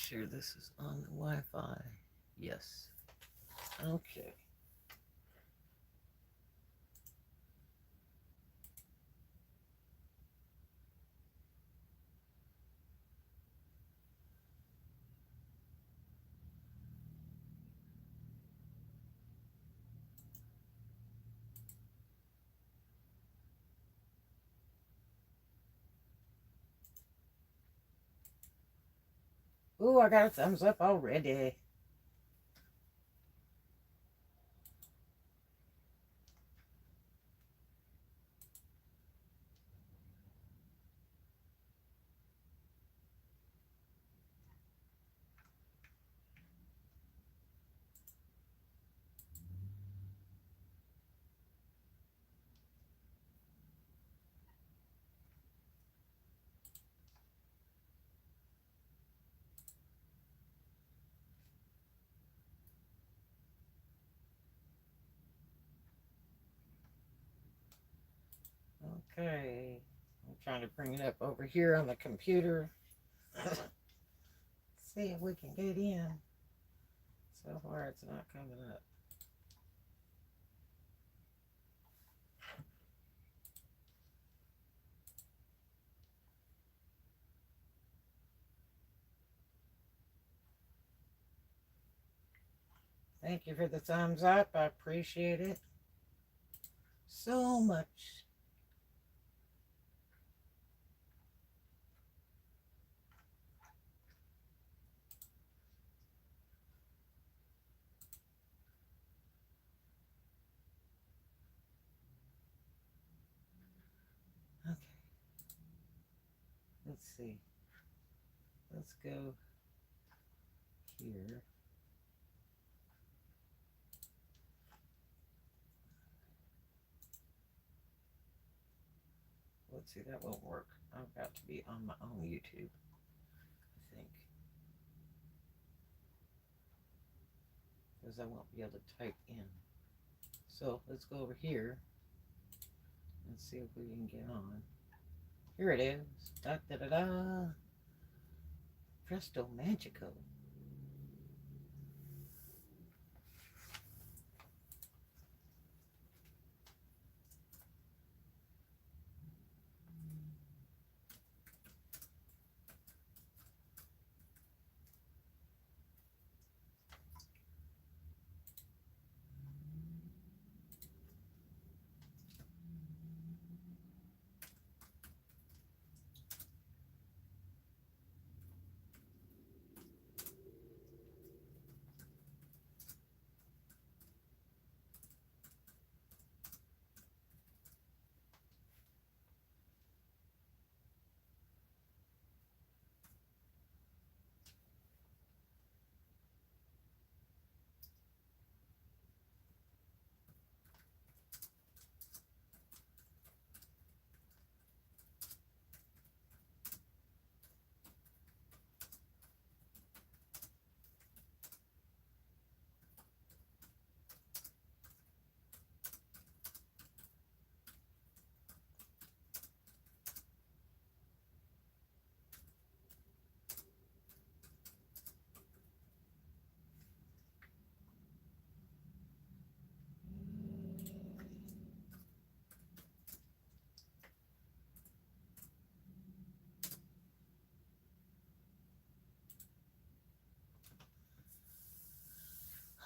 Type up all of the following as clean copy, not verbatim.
sure this is on the Wi-Fi. Yes. Okay. Ooh, I got a thumbs up already. Okay. I'm trying to bring it up over here on the computer. See if we can get in. So far, it's not coming up. Thank you for the thumbs up. I appreciate it so much. Okay. Let's see. Let's go here. Let's see, that won't work. I've got to be on my own YouTube, I think. Because I won't be able to type in. So let's go over here and see if we can get on. Here it is. Da da da da. Presto Magico.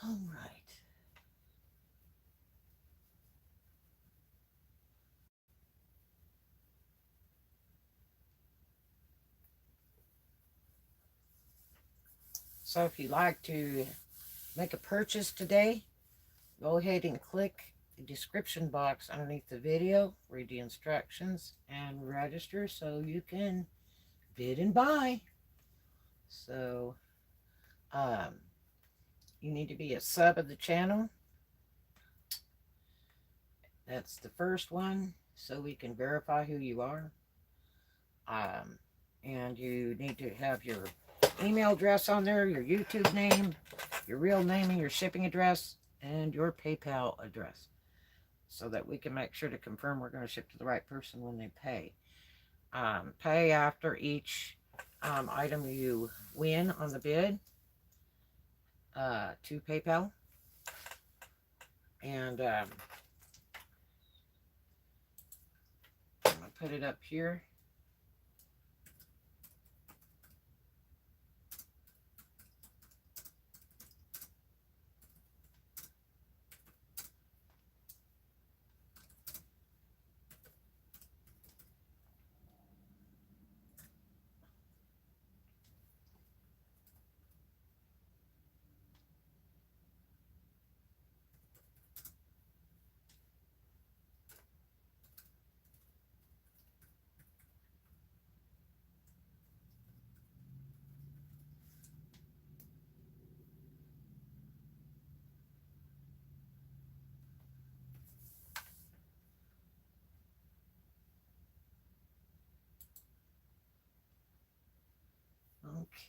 All right. So if you'd like to make a purchase today, go ahead and click the description box underneath the video, read the instructions, and register so you can bid and buy. So you need to be a sub of the channel. That's the first one, so we can verify who you are. And you need to have your email address on there, your YouTube name, your real name and your shipping address, and your PayPal address, so that we can make sure to confirm we're going to ship to the right person when they pay. Pay after each item you win on the bid to PayPal. And I'm going to put it up here.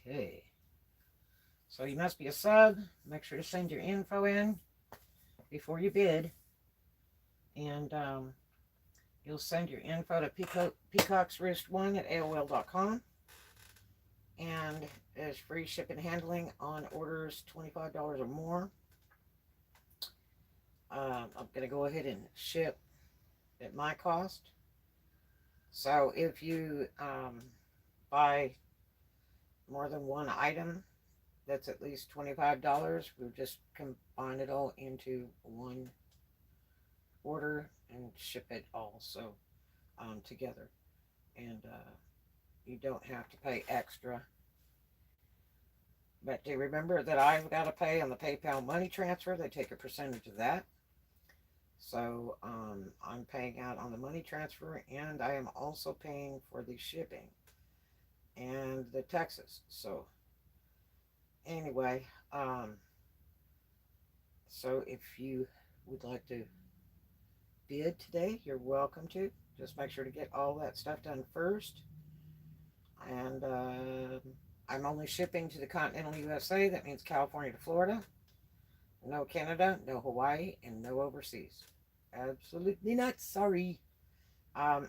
Okay. So you must be a sub. Make sure to send your info in before you bid. And you'll send your info to peacocksroost1 at AOL.com. And there's free shipping and handling on orders $25 or more. I'm going to go ahead and ship at my cost. So if you buy more than one item that's at least $25, we'll just combine it all into one order and ship it all so together. And you don't have to pay extra. But do remember that I've got to pay on the PayPal money transfer. They take a percentage of that. So I'm paying out on the money transfer, and I am also paying for the shipping and the taxes. So anyway, so if you would like to bid today, you're welcome to. Just make sure to get all that stuff done first. And I'm only shipping to the Continental USA. That means California to Florida. No Canada, no Hawaii, and no overseas. Absolutely not. Sorry.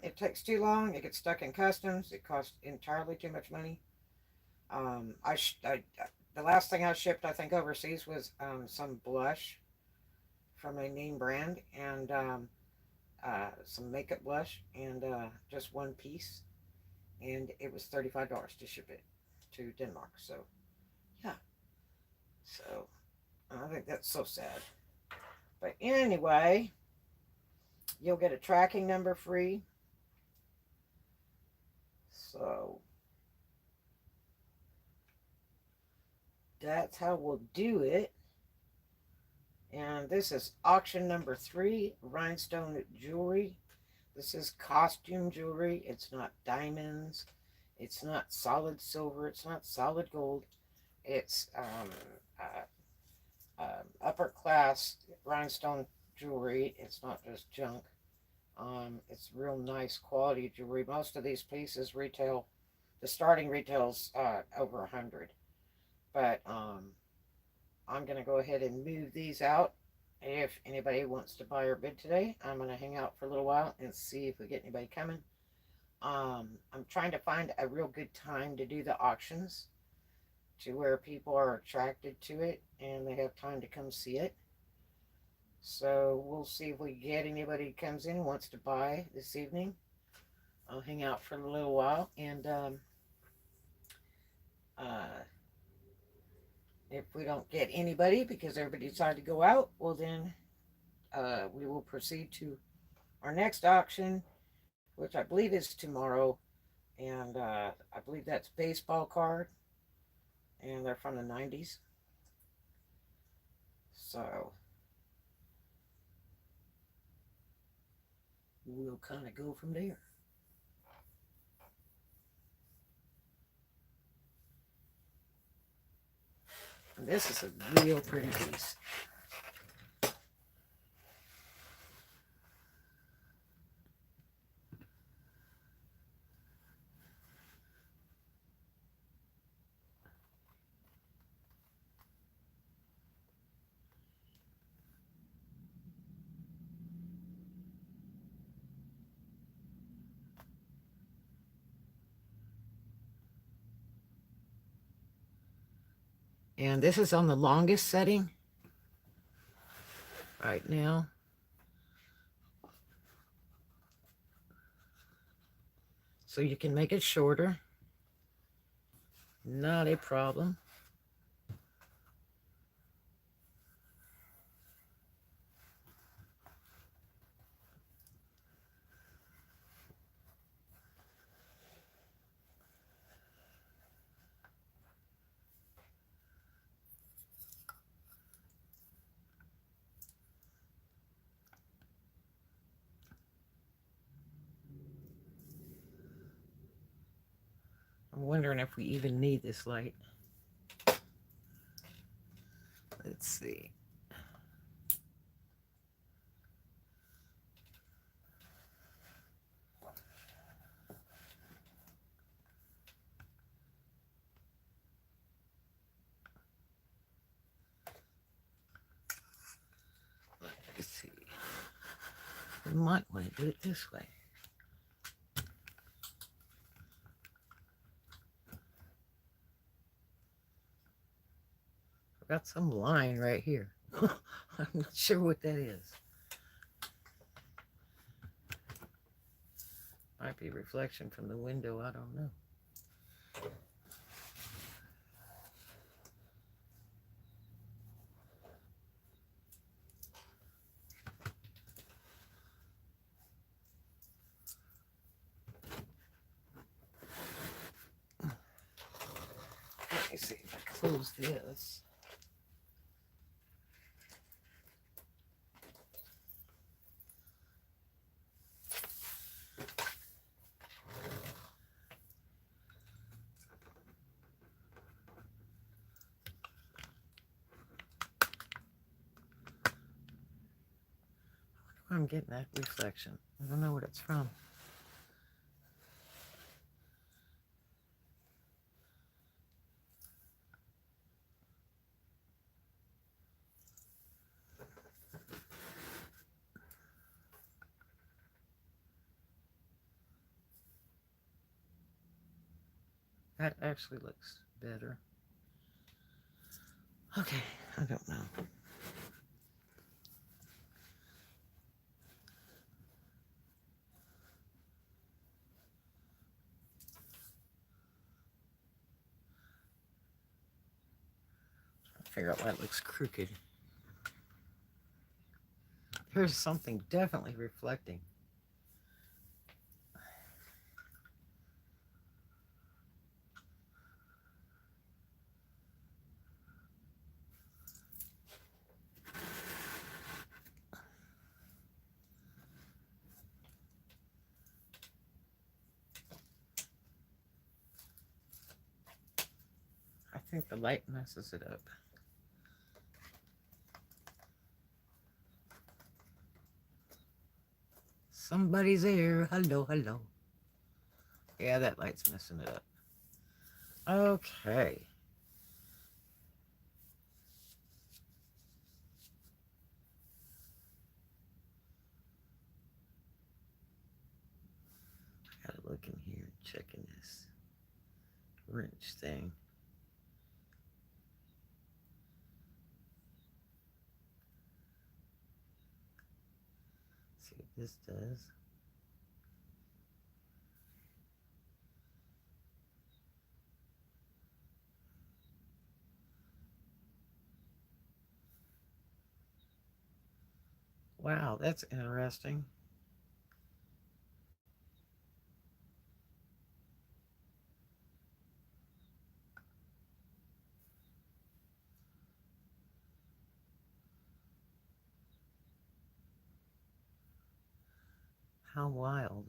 It takes too long. It gets stuck in customs. It costs entirely too much money. The last thing I shipped, I think, overseas was some blush from a name brand, and some makeup blush, and just one piece, and it was $35 to ship it to Denmark. So yeah, so I think that's so sad. But anyway, you'll get a tracking number free. So that's how we'll do it. And this is auction number 3, Rhinestone jewelry. This is costume jewelry. It's not diamonds. It's not solid silver. It's not solid gold. It's upper class rhinestone jewelry. It's not just junk. It's real nice quality jewelry. Most of these pieces retail, the starting retail's over 100. But I'm going to go ahead and move these out. If anybody wants to buy or bid today, I'm going to hang out for a little while and see if we get anybody coming. I'm trying to find a real good time to do the auctions to where people are attracted to it and they have time to come see it. So we'll see if we get anybody who comes in and wants to buy this evening. I'll hang out for a little while, and if we don't get anybody because everybody decided to go out, well then we will proceed to our next auction, which I believe is tomorrow. And I believe that's baseball card, and they're from the 90s. So we'll kind of go from there. And this is a real pretty piece. And this is on the longest setting right now. So you can make it shorter. Not a problem. I'm wondering if we even need this light. Let's see. Let's see. We might want to do it this way. I've got some line right here. I'm not sure what that is. Might be reflection from the window, I don't know. Let me see if I close this. I'm getting that reflection. I don't know what it's from. That actually looks better. Okay, I don't know. Figure out why it looks crooked. There's something definitely reflecting. I think the light messes it up. Somebody's there. Hello, hello. Yeah, that light's messing it up. Okay. Gotta look in here, checking this wrench thing. See what this does. Wow, that's interesting. How wild.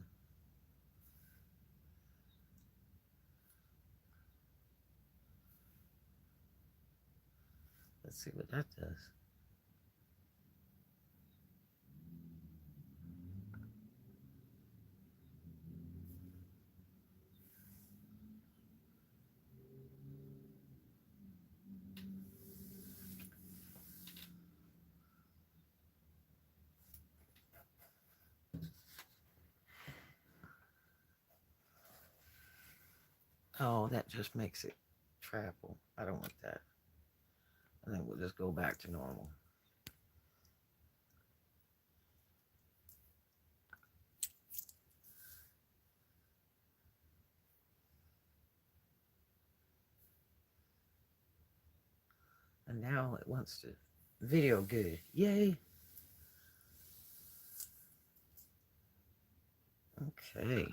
Let's see what that does. Oh, that just makes it travel. I don't want that. And then we'll just go back to normal. And now it wants to video good. Yay. Okay.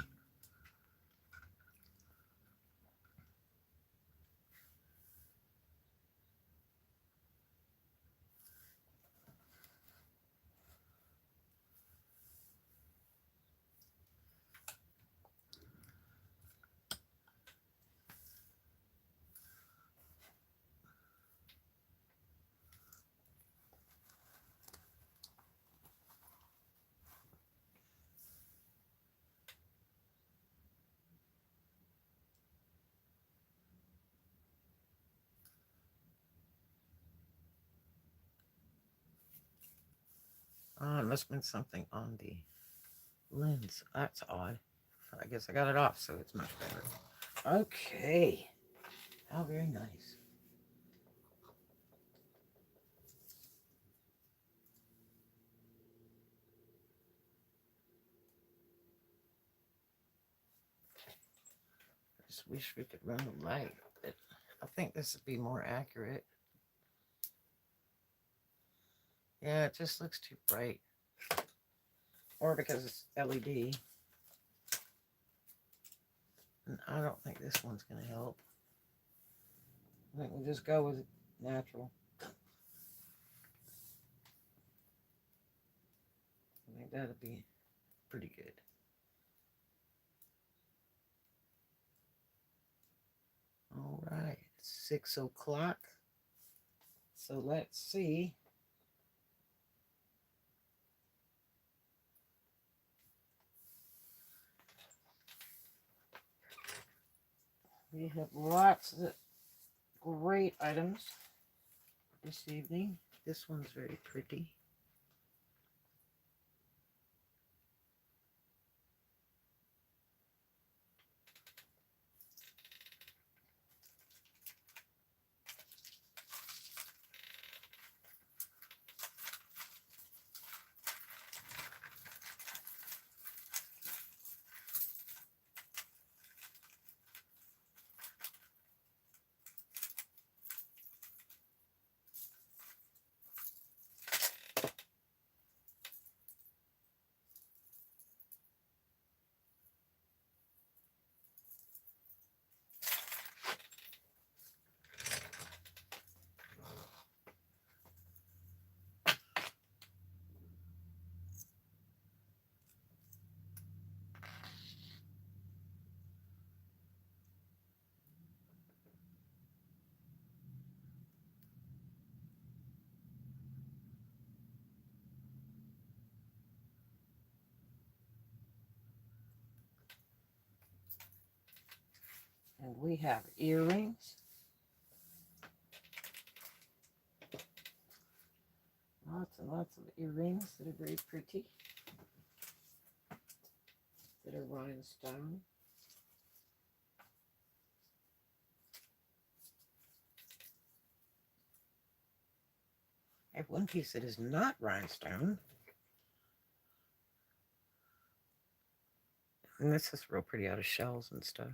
Oh, it must have been something on the lens. That's odd. I guess I got it off, so it's much better. Okay. How very nice. I just wish we could run the light, but I think this would be more accurate. Yeah, it just looks too bright. Or because it's LED. And I don't think this one's going to help. I think we'll just go with natural. I think that'll be pretty good. All right, it's 6 o'clock. So let's see. We have lots of great items this evening. This one's very pretty. And we have earrings. Lots and lots of earrings that are very pretty. That are rhinestone. I have one piece that is not rhinestone. And this is real pretty out of shells and stuff.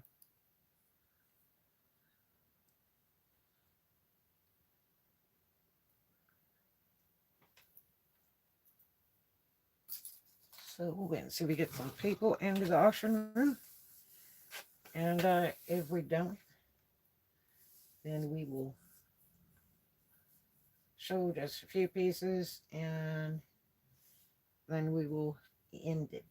So we'll wait and see if we get some people into the auction room. And if we don't, then we will show just a few pieces and then we will end it.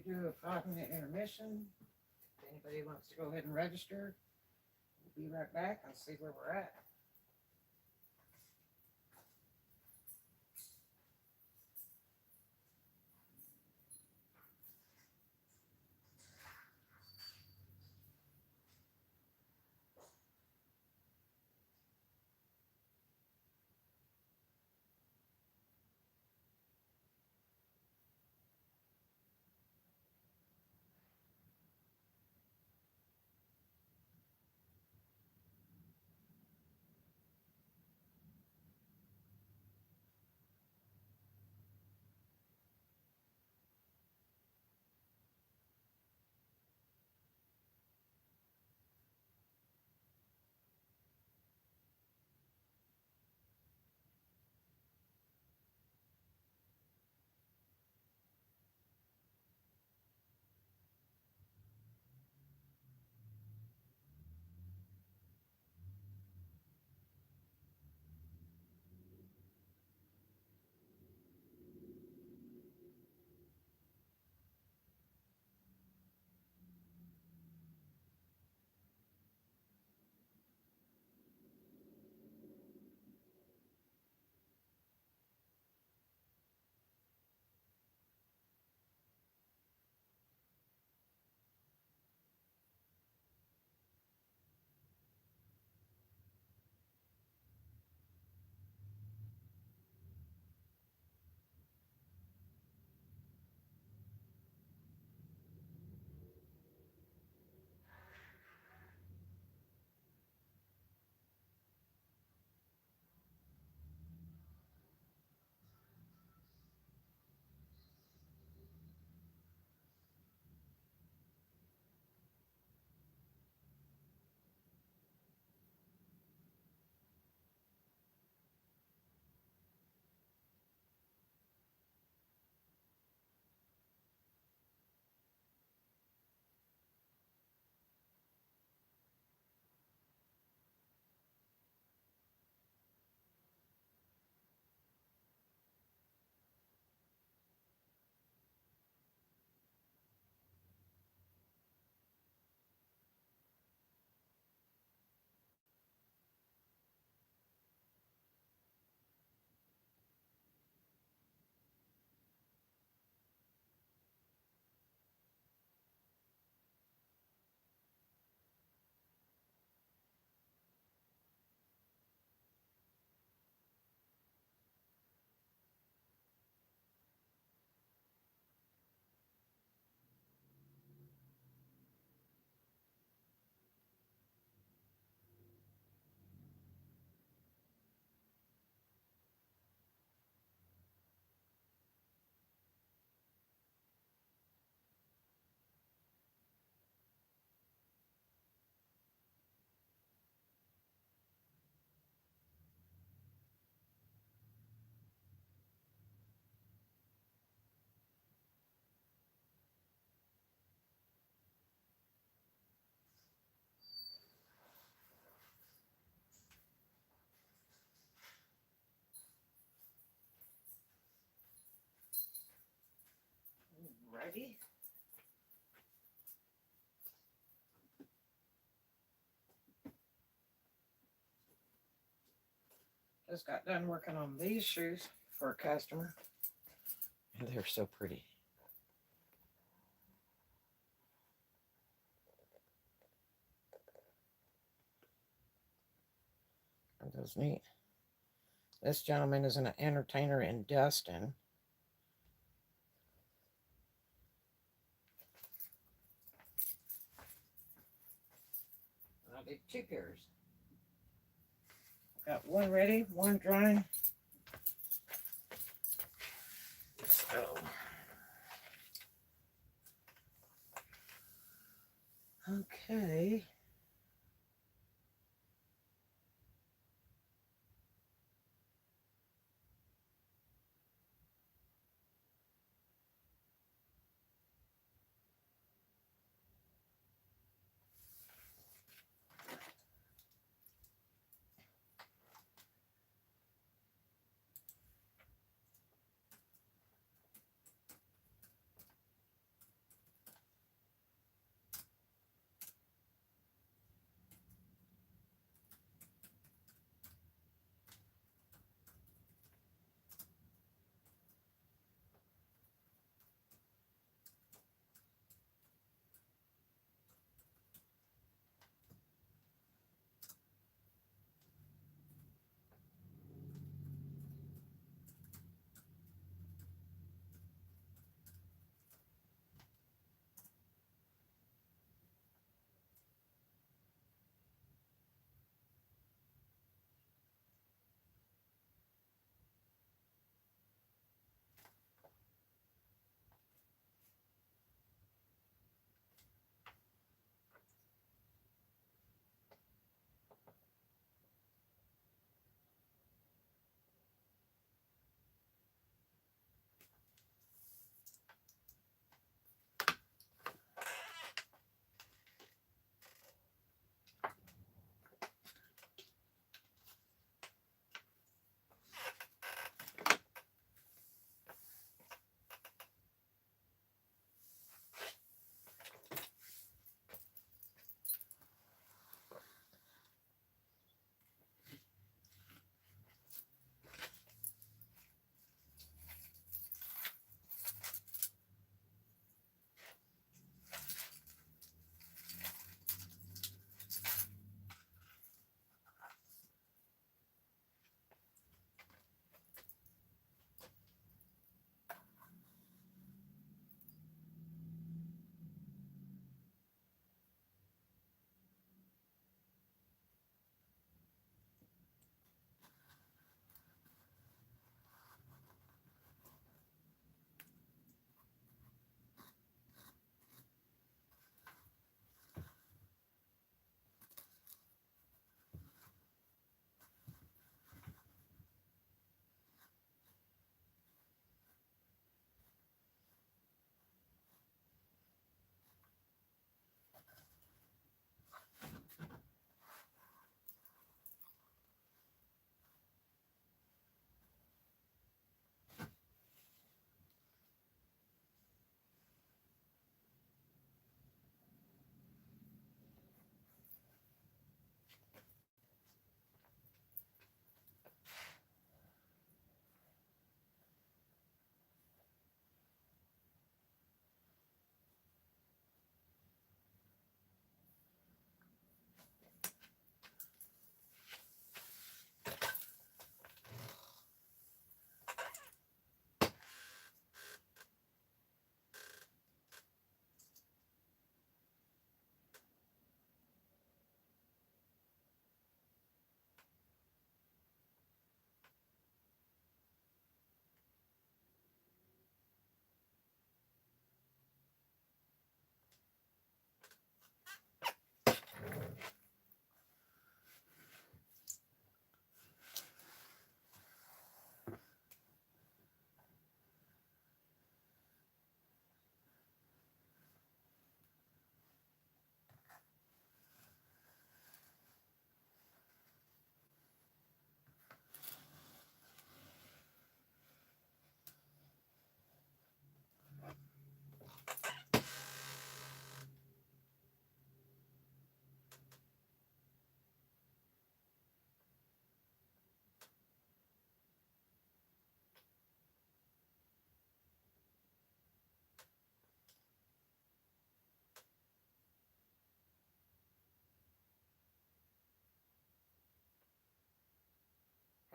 do a 5-minute intermission. If anybody wants to go ahead and register, we'll be right back and see where we're at. Ready? Just got done working on these shoes for a customer. And they're so pretty. Aren't those neat? This gentleman is an entertainer in Destin. I did 2 pairs. Got one ready, one drying. So, okay.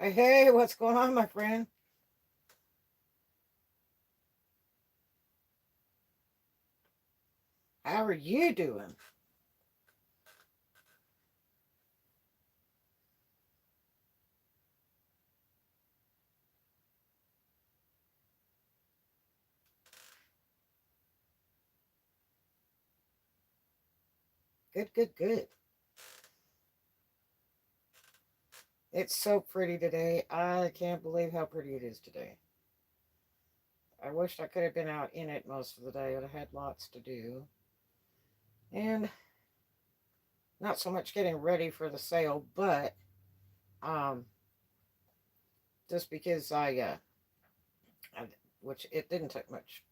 Hey, what's going on, my friend? How are you doing? Good, good, good. It's so pretty today. I can't believe how pretty it is today. I wished I could have been out in it most of the day, but I had lots to do. And not so much getting ready for the sale, but um, just because I which it didn't take much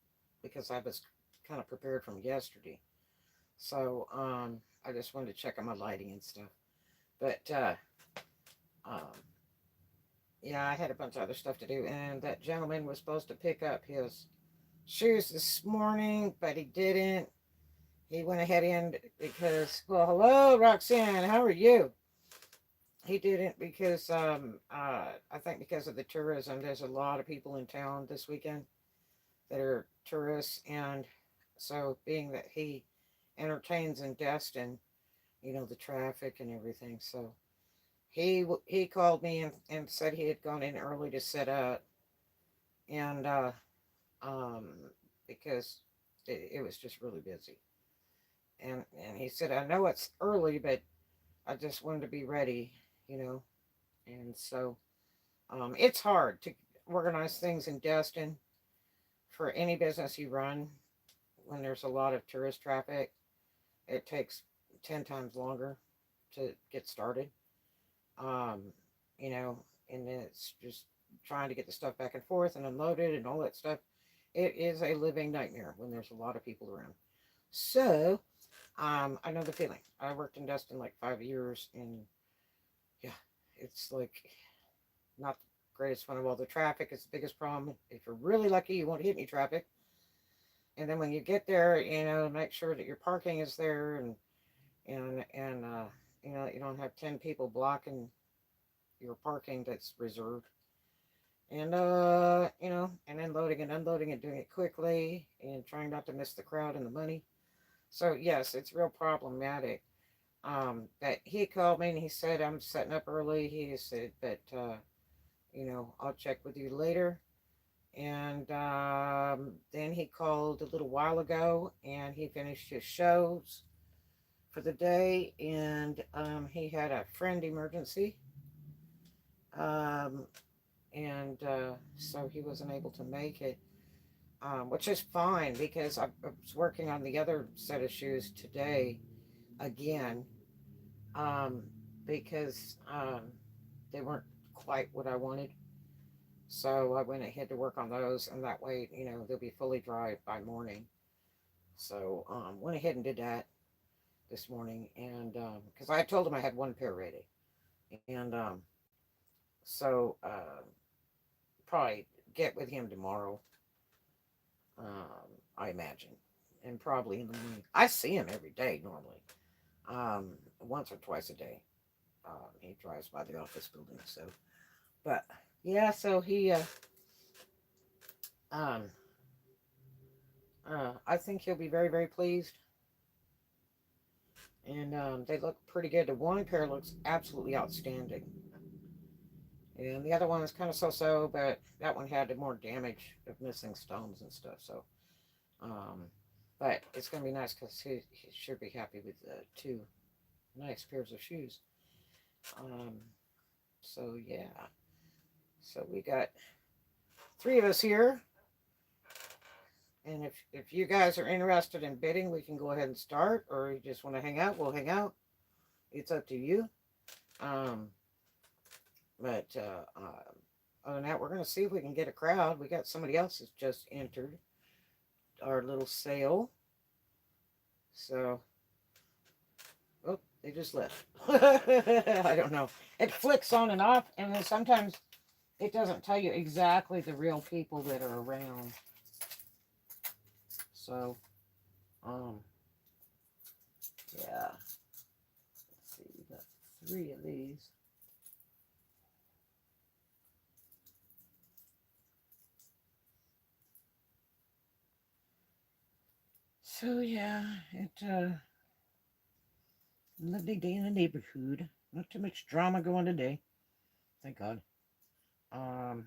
because I was kind of prepared from yesterday. So I just wanted to check on my lighting and stuff. But um, yeah, I had a bunch of other stuff to do, and that gentleman was supposed to pick up his shoes this morning, but he didn't. He went ahead in because, well, hello, Roxanne, how are you? He didn't because I think because of the tourism, there's a lot of people in town this weekend that are tourists, and so being that he entertains in Destin, the traffic and everything. So he called me and said he had gone in early to set up, and um, because it was just really busy. And he said, I know it's early, but I just wanted to be ready, you know. And so it's hard to organize things in Destin for any business you run when there's a lot of tourist traffic. It takes 10 times longer to get started. Um, you know, and it's just trying to get the stuff back and forth and unloaded and all that stuff. It is a living nightmare when there's a lot of people around. So, I know the feeling. I worked in Destin like 5 years, and yeah, it's like not the greatest fun of all. The traffic is the biggest problem. If you're really lucky, you won't hit any traffic. And then when you get there, make sure that your parking is there, and you don't have 10 people blocking your parking that's reserved. And and then loading and unloading and doing it quickly and trying not to miss the crowd and the money. So yes, it's real problematic. But he called me and he said I'm setting up early. He said, but I'll check with you later. And then he called a little while ago and he finished his shows for the day. And he had a friend emergency. Um, and so he wasn't able to make it, which is fine because I was working on the other set of shoes today again, um, because they weren't quite what I wanted. So I went ahead to work on those, and that way, they'll be fully dry by morning. So went ahead and did that this morning, and because I told him I had one pair ready, and so probably get with him tomorrow, I imagine, and probably in the morning. I see him every day normally, once or twice a day. He drives by the office building, so but yeah, so he um I think he'll be very very pleased, and they look pretty good. The one pair looks absolutely outstanding, and the other one is kind of so-so, but that one had more damage of missing stones and stuff. So um but it's gonna be nice because he should be happy with the two nice pairs of shoes. um so yeah, so we got three of us here. And if you guys are interested in bidding, we can go ahead and start, or you just want to hang out, we'll hang out. It's up to you. Um, but other than that, we're going to see if we can get a crowd. We got somebody else that's just entered our little sale. So, oh, they just left. I don't know. It flicks on and off, and then sometimes it doesn't tell you exactly the real people that are around. So, um, yeah. Let's see, we got three of these. So yeah, lovely day in the neighborhood. Not too much drama going today. Thank God. Um,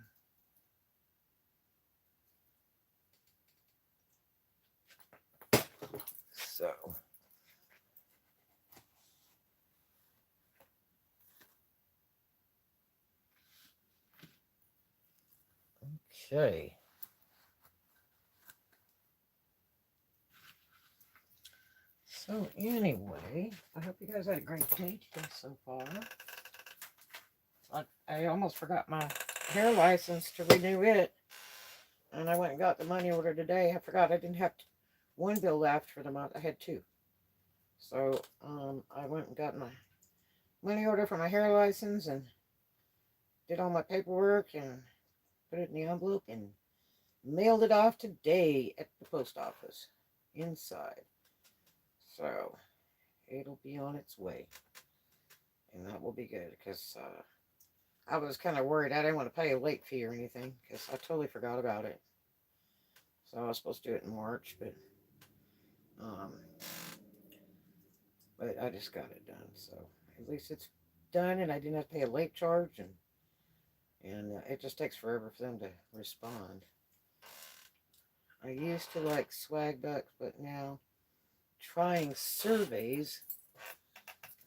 so okay. So anyway, I hope you guys had a great day today so far. I almost forgot my hair license to renew it, and I went and got the money order today. I forgot I didn't have one bill left for the month. I had two. So I went and got my money order for my hair license and did all my paperwork and put it in the envelope and mailed it off today at the post office inside. So it'll be on its way, and that will be good because I was kind of worried. I didn't want to pay a late fee or anything because I totally forgot about it. So I was supposed to do it in March, um, but I just got it done. So at least it's done, and I didn't have to pay a late charge, and it just takes forever for them to respond. I used to like swag bucks, but now trying surveys,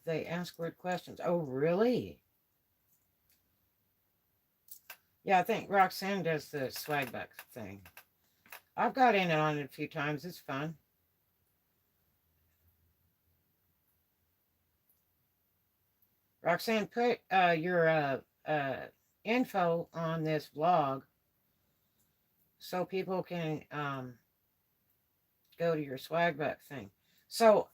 they ask weird questions. Oh, really? Yeah, I think Roxanne does the swag bucks thing. I've got in on it a few times. It's fun. Roxanne, put your info on this vlog so people can go to your swag buck thing. So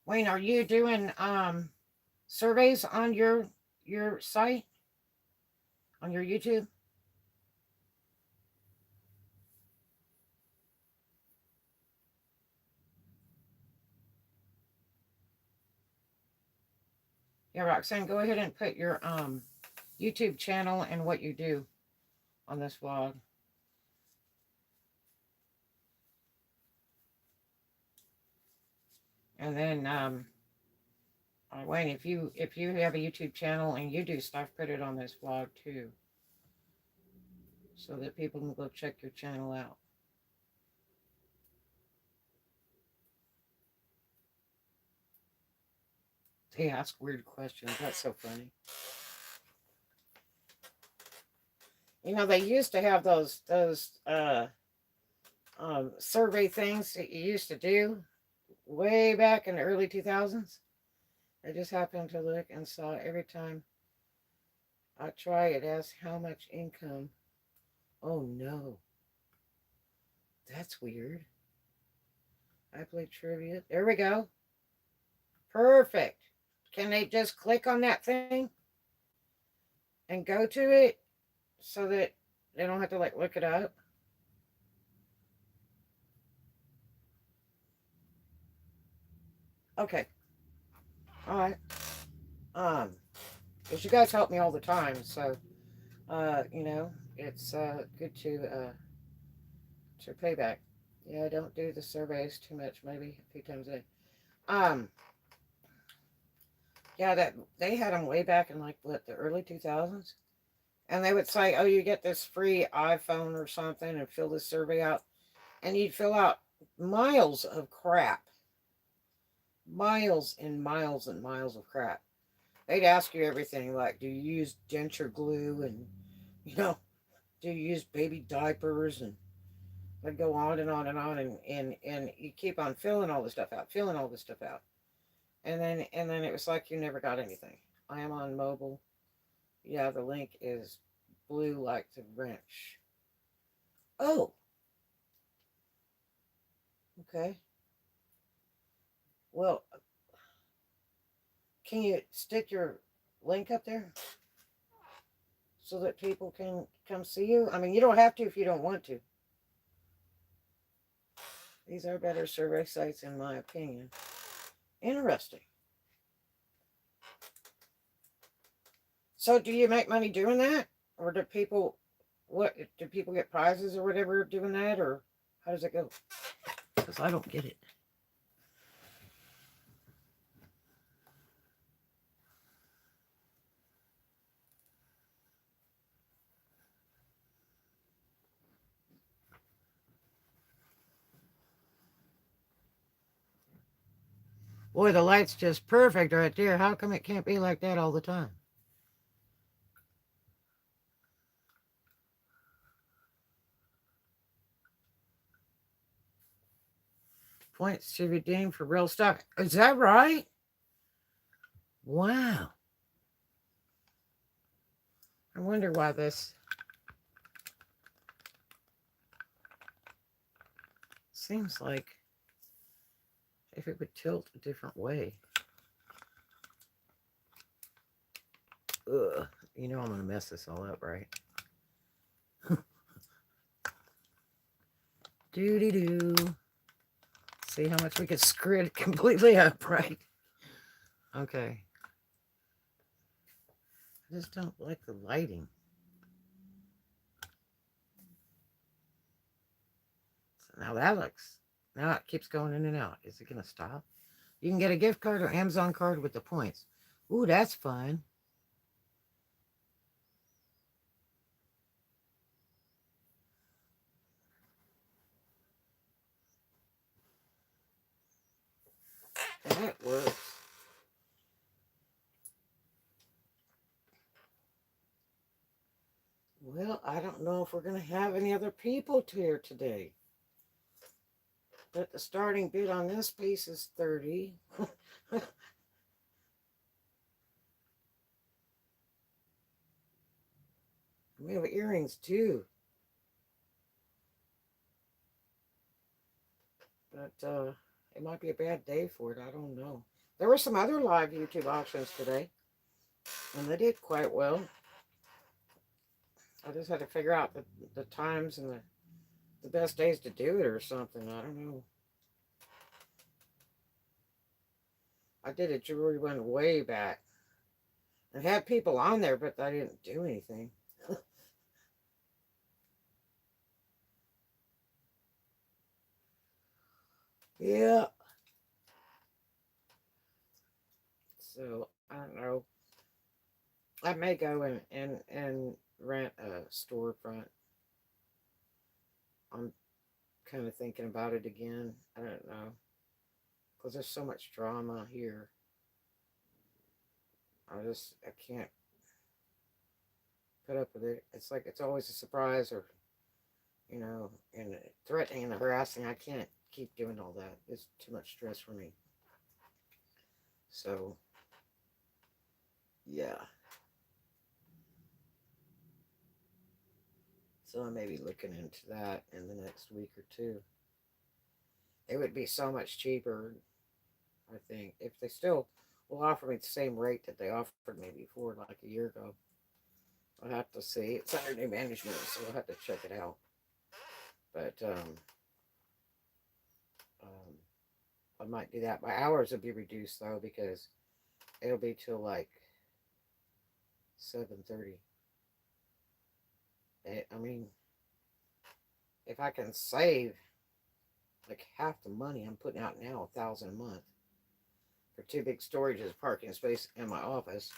Wayne, are you doing surveys on your site, on your YouTube? Yeah, Roxanne, go ahead and put your YouTube channel and what you do on this vlog. And then Wayne, if you have a YouTube channel and you do stuff, put it on this vlog too, so that people can go check your channel out. They ask weird questions. That's so funny. You know, they used to have those survey things that you used to do way back in the early 2000s. I just happened to look and saw every time I try it asks how much income. Oh no, that's weird. I play trivia. There we go. Perfect. Can they just click on that thing and go to it so that they don't have to like look it up? Okay. All right. Because you guys help me all the time, so you know, it's good to pay back. Yeah, I don't do the surveys too much, maybe a few times a day. Um, yeah, that they had them way back in like what, the early 2000s, and they would say, "Oh, you get this free iPhone or something, and fill this survey out," and you'd fill out miles of crap, miles and miles and miles of crap. They'd ask you everything like, "Do you use denture glue?" and you know, "Do you use baby diapers?" and I'd go on and on and on, and you keep on filling all this stuff out, filling all this stuff out, and then it was like you never got anything. I am on mobile. Yeah, the link is blue like the wrench. Oh, okay. Well, can you stick your link up there so that people can come see you? I mean, you don't have to if you don't want to. These are better survey sites, in my opinion. Interesting. So, do you make money doing that, or do people? What do people get prizes or whatever doing that, or How does it go? Because I don't get it. Boy, the light's just perfect right there. How come it can't be like that all the time? Points to redeem for real stock. Is that right? Wow. I wonder why this seems like if it would tilt a different way. Ugh. You know I'm going to mess this all up, right? Doo-dee-doo. See how much we could screw it completely up, right? Okay. I just don't like the lighting. So now that looks... Now it keeps going in and out. Is it going to stop? You can get a gift card or Amazon card with the points. Ooh, that's fun. That works. Well, I don't know if we're going to have any other people here today. But the starting bid on this piece is 30. We have earrings too. But it might be a bad day for it. I don't know. There were some other live YouTube auctions today. And they did quite well. I just had to figure out the times and the best days to do it or something. I don't know. I did a jewelry one way back. And had people on there, but I didn't do anything. Yeah. So, I don't know. I may go and rent a storefront. I'm kind of thinking about it again. I don't know. Because there's so much drama here. I can't put up with it. It's like it's always a surprise or, and threatening and harassing. I can't keep doing all that. It's too much stress for me. So, yeah. So I may be looking into that in the next week or two. It would be so much cheaper, I think, if they still will offer me the same rate that they offered me before, like a year ago. I'll have to see. It's under new management, so we'll have to check it out. But I might do that. My hours will be reduced though because it'll be till like 7:30. I mean, if I can save like half the money I'm putting out now, $1,000 a month for 2 big storages, parking space, and my office,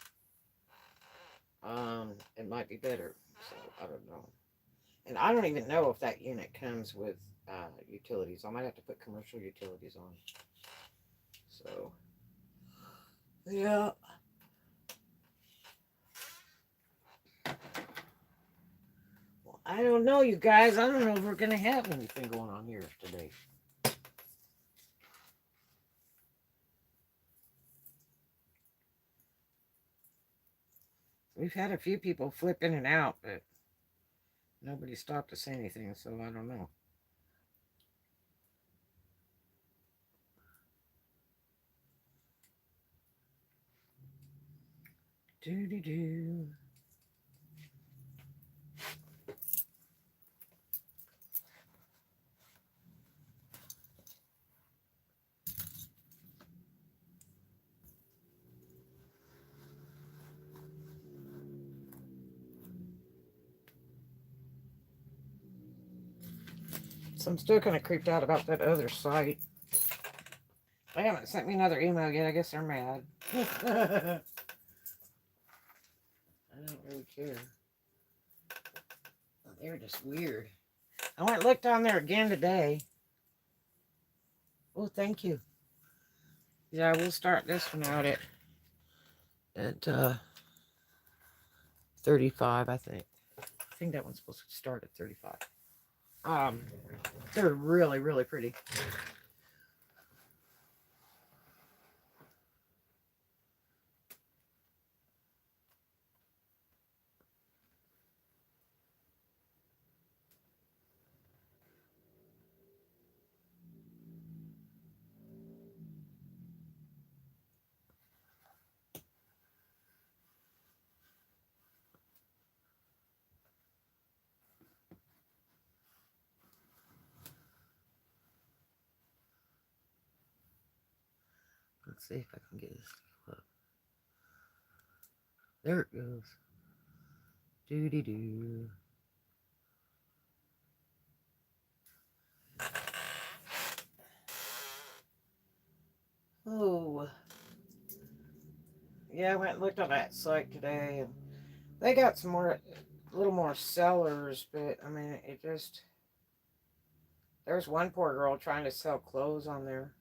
it might be better. So I don't know. And I don't even know if that unit comes with utilities. I might have to put commercial utilities on. So, yeah. Well, I don't know, you guys. I don't know if we're going to have anything going on here today. We've had a few people flip in and out, but nobody stopped to say anything, so I don't know. Do-do-do. So I'm still kind of creeped out about that other site. They haven't sent me another email yet. I guess they're mad. I don't really care. They're just weird. I went and looked on there again today. Oh, thank you. Yeah, we'll start this one out at 35, I think. I think that one's supposed to start at 35. They're really, really pretty. Let's see if I can get this to flip. There it goes. Doo-dee-doo. Oh. Yeah, I went and looked on that site today, and they got some more, a little more sellers, but I mean, it just, there's one poor girl trying to sell clothes on there,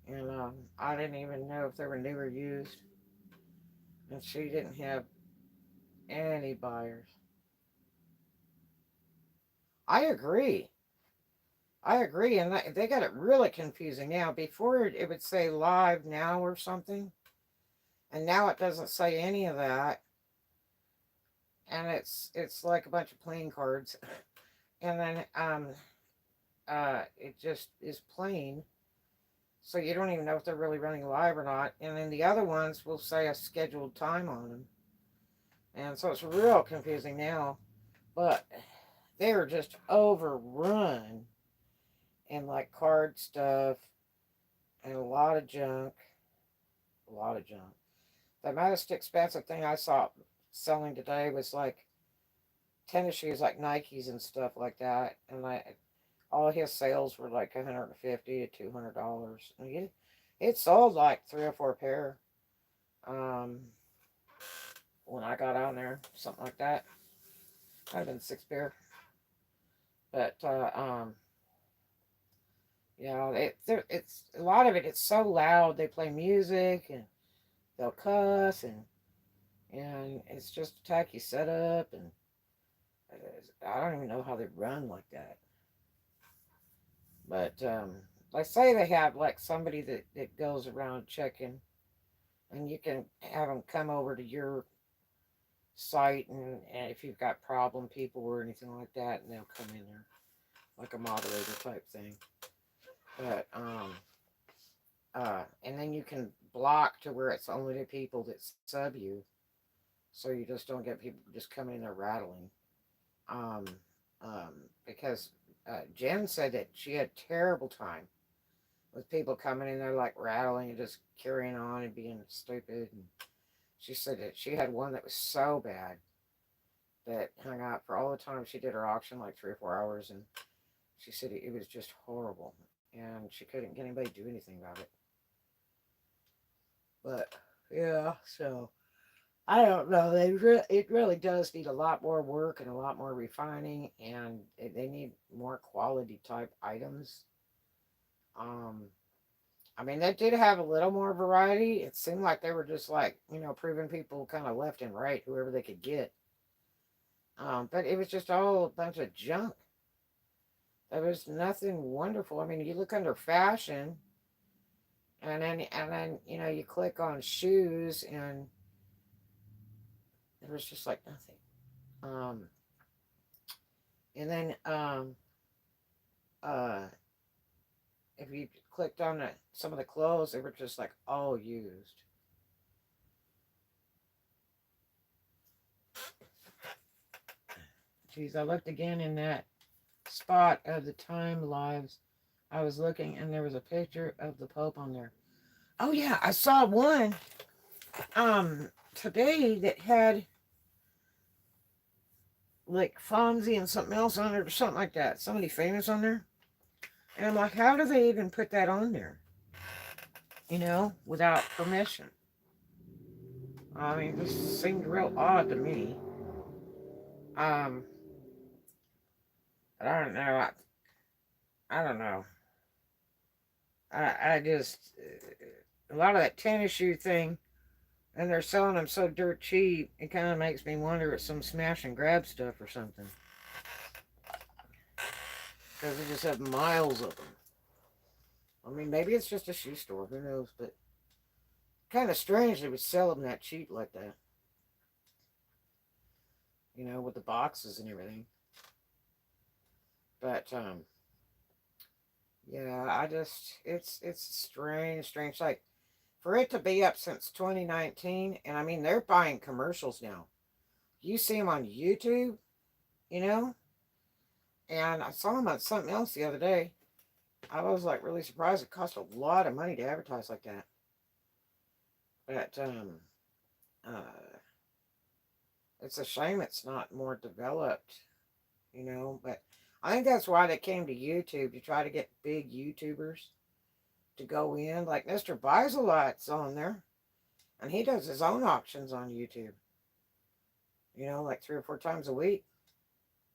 and I didn't even know if they were new or used, and she didn't have any buyers. I agree. I agree, and they got it really confusing now. Before it would say live now or something, and now it doesn't say any of that, and it's like a bunch of playing cards, and then it just is plain, so you don't even know if they're really running live or not. And then the other ones will say a scheduled time on them, and so it's real confusing now. But they are just overrun in like card stuff and a lot of junk. A lot of junk. The most expensive thing I saw selling today was like tennis shoes, like Nikes and stuff like that, and like all his sales were like $150 to $200. And it sold like 3 or 4 pair. Um, when I got on there, something like that. Might have been 6 pair. But yeah, it's a lot of it. It's so loud. They play music and they'll cuss, and it's just a tacky setup, and I don't even know how they run like that. But like say they have like somebody that goes around checking, and you can have them come over to your site, and if you've got problem people or anything like that, and they'll come in there like a moderator type thing. But and then you can block to where it's only the people that sub you, so you just don't get people just coming in there rattling. Um, because Jen said that she had a terrible time with people coming in there like rattling and just carrying on and being stupid. And she said that she had one that was so bad that hung out for all the time she did her auction, like 3 or 4 hours, and she said it was just horrible, and she couldn't get anybody to do anything about it. But yeah, so I don't know. It really does need a lot more work and a lot more refining, and they need more quality type items. Um, I mean, they did have a little more variety. It seemed like they were just like, proving people kind of left and right, whoever they could get. But it was just all a bunch of junk. There was nothing wonderful. I mean, you look under fashion, and then you click on shoes, and there was just like nothing. Um, and then uh, if you clicked on some of the clothes, they were just like all used. Geez, I looked again in that spot of the time lives. I was looking, and there was a picture of the Pope on there. Oh yeah, I saw one today that had like Fonzie and something else on it or something like that. Somebody famous on there. And I'm like, how do they even put that on there? You know, without permission. I mean, this seemed real odd to me. Um, but I don't know. I don't know. I just, a lot of that tennis shoe thing, and they're selling them so dirt cheap, it kind of makes me wonder if it's some smash and grab stuff or something. Because they just have miles of them. I mean, maybe it's just a shoe store, who knows, but kind of strange they would sell them that cheap like that. You know, with the boxes and everything. But, yeah, I just, it's strange, strange. Like, for it to be up since 2019, and I mean, they're buying commercials now. You see them on YouTube, you know? And I saw them on something else the other day. I was like really surprised. It cost a lot of money to advertise like that. But uh, it's a shame it's not more developed, you know. But I think that's why they came to YouTube to try to get big YouTubers to go in. Like Mr. Buys a Lot's on there, and he does his own auctions on YouTube. You know, like 3 or 4 times a week.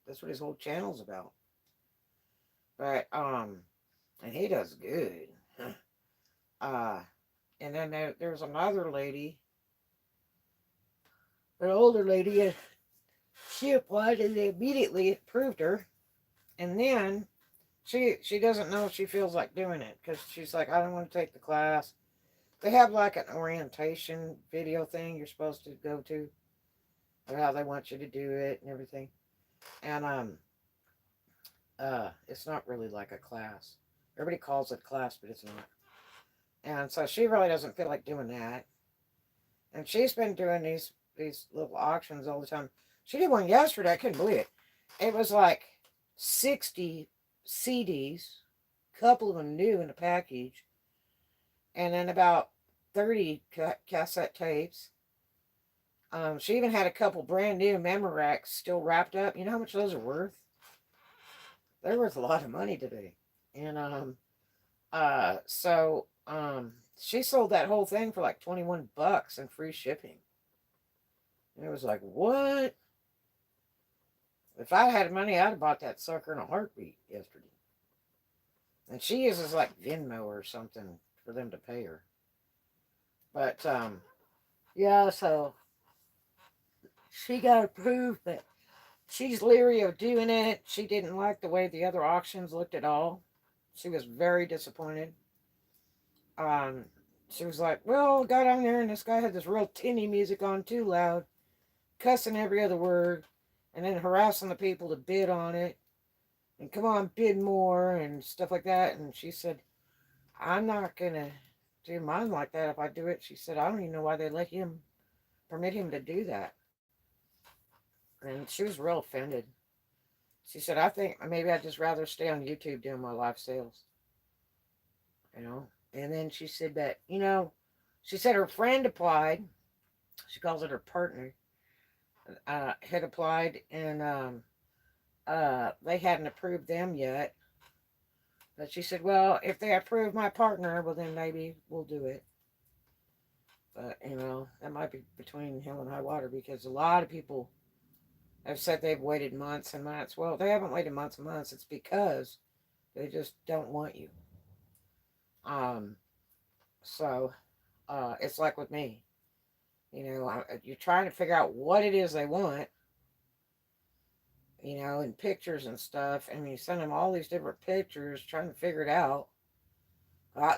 That's what his whole channel's about. But and he does good. uh, and then there's another lady, an older lady, and she applied and they immediately approved her. And then she doesn't know if she feels like doing it because she's like, I don't want to take the class. They have like an orientation video thing you're supposed to go to, or how they want you to do it and everything. And it's not really like a class. Everybody calls it a class, but it's not. And so she really doesn't feel like doing that. And she's been doing these little auctions all the time. She did one yesterday. I couldn't believe it. It was like 60 CDs, a couple of them new in the package, and then about 30 cassette tapes. She even had a couple brand new Memorex still wrapped up. You know how much those are worth? They're worth a lot of money today. And she sold that whole thing for like $21 and free shipping. And it was like, what? If I had money, I'd have bought that sucker in a heartbeat yesterday. And she uses like Venmo or something for them to pay her. But yeah, so she got approved, but she's leery of doing it. She didn't like the way the other auctions looked at all. She was very disappointed. Um, she was like, well, got on there and this guy had this real tinny music on too loud, cussing every other word, and then harassing the people to bid on it. And come on, bid more and stuff like that. And she said, I'm not going to do mine like that. If I do it, she said, I don't even know why they permit him to do that. And she was real offended. She said, I think maybe I'd just rather stay on YouTube doing my live sales. You know? And then she said that, you know, she said her friend applied. She calls it her partner. Had applied and they hadn't approved them yet. But she said, well, if they approve my partner, well, then maybe we'll do it. But, you know, that might be between hell and high water because a lot of people have said they've waited months and months. Well, they haven't waited months and months. It's because they just don't want you. Um, so, it's like with me. You know, you're trying to figure out what it is they want, you know, in pictures and stuff. And you send them all these different pictures, trying to figure it out.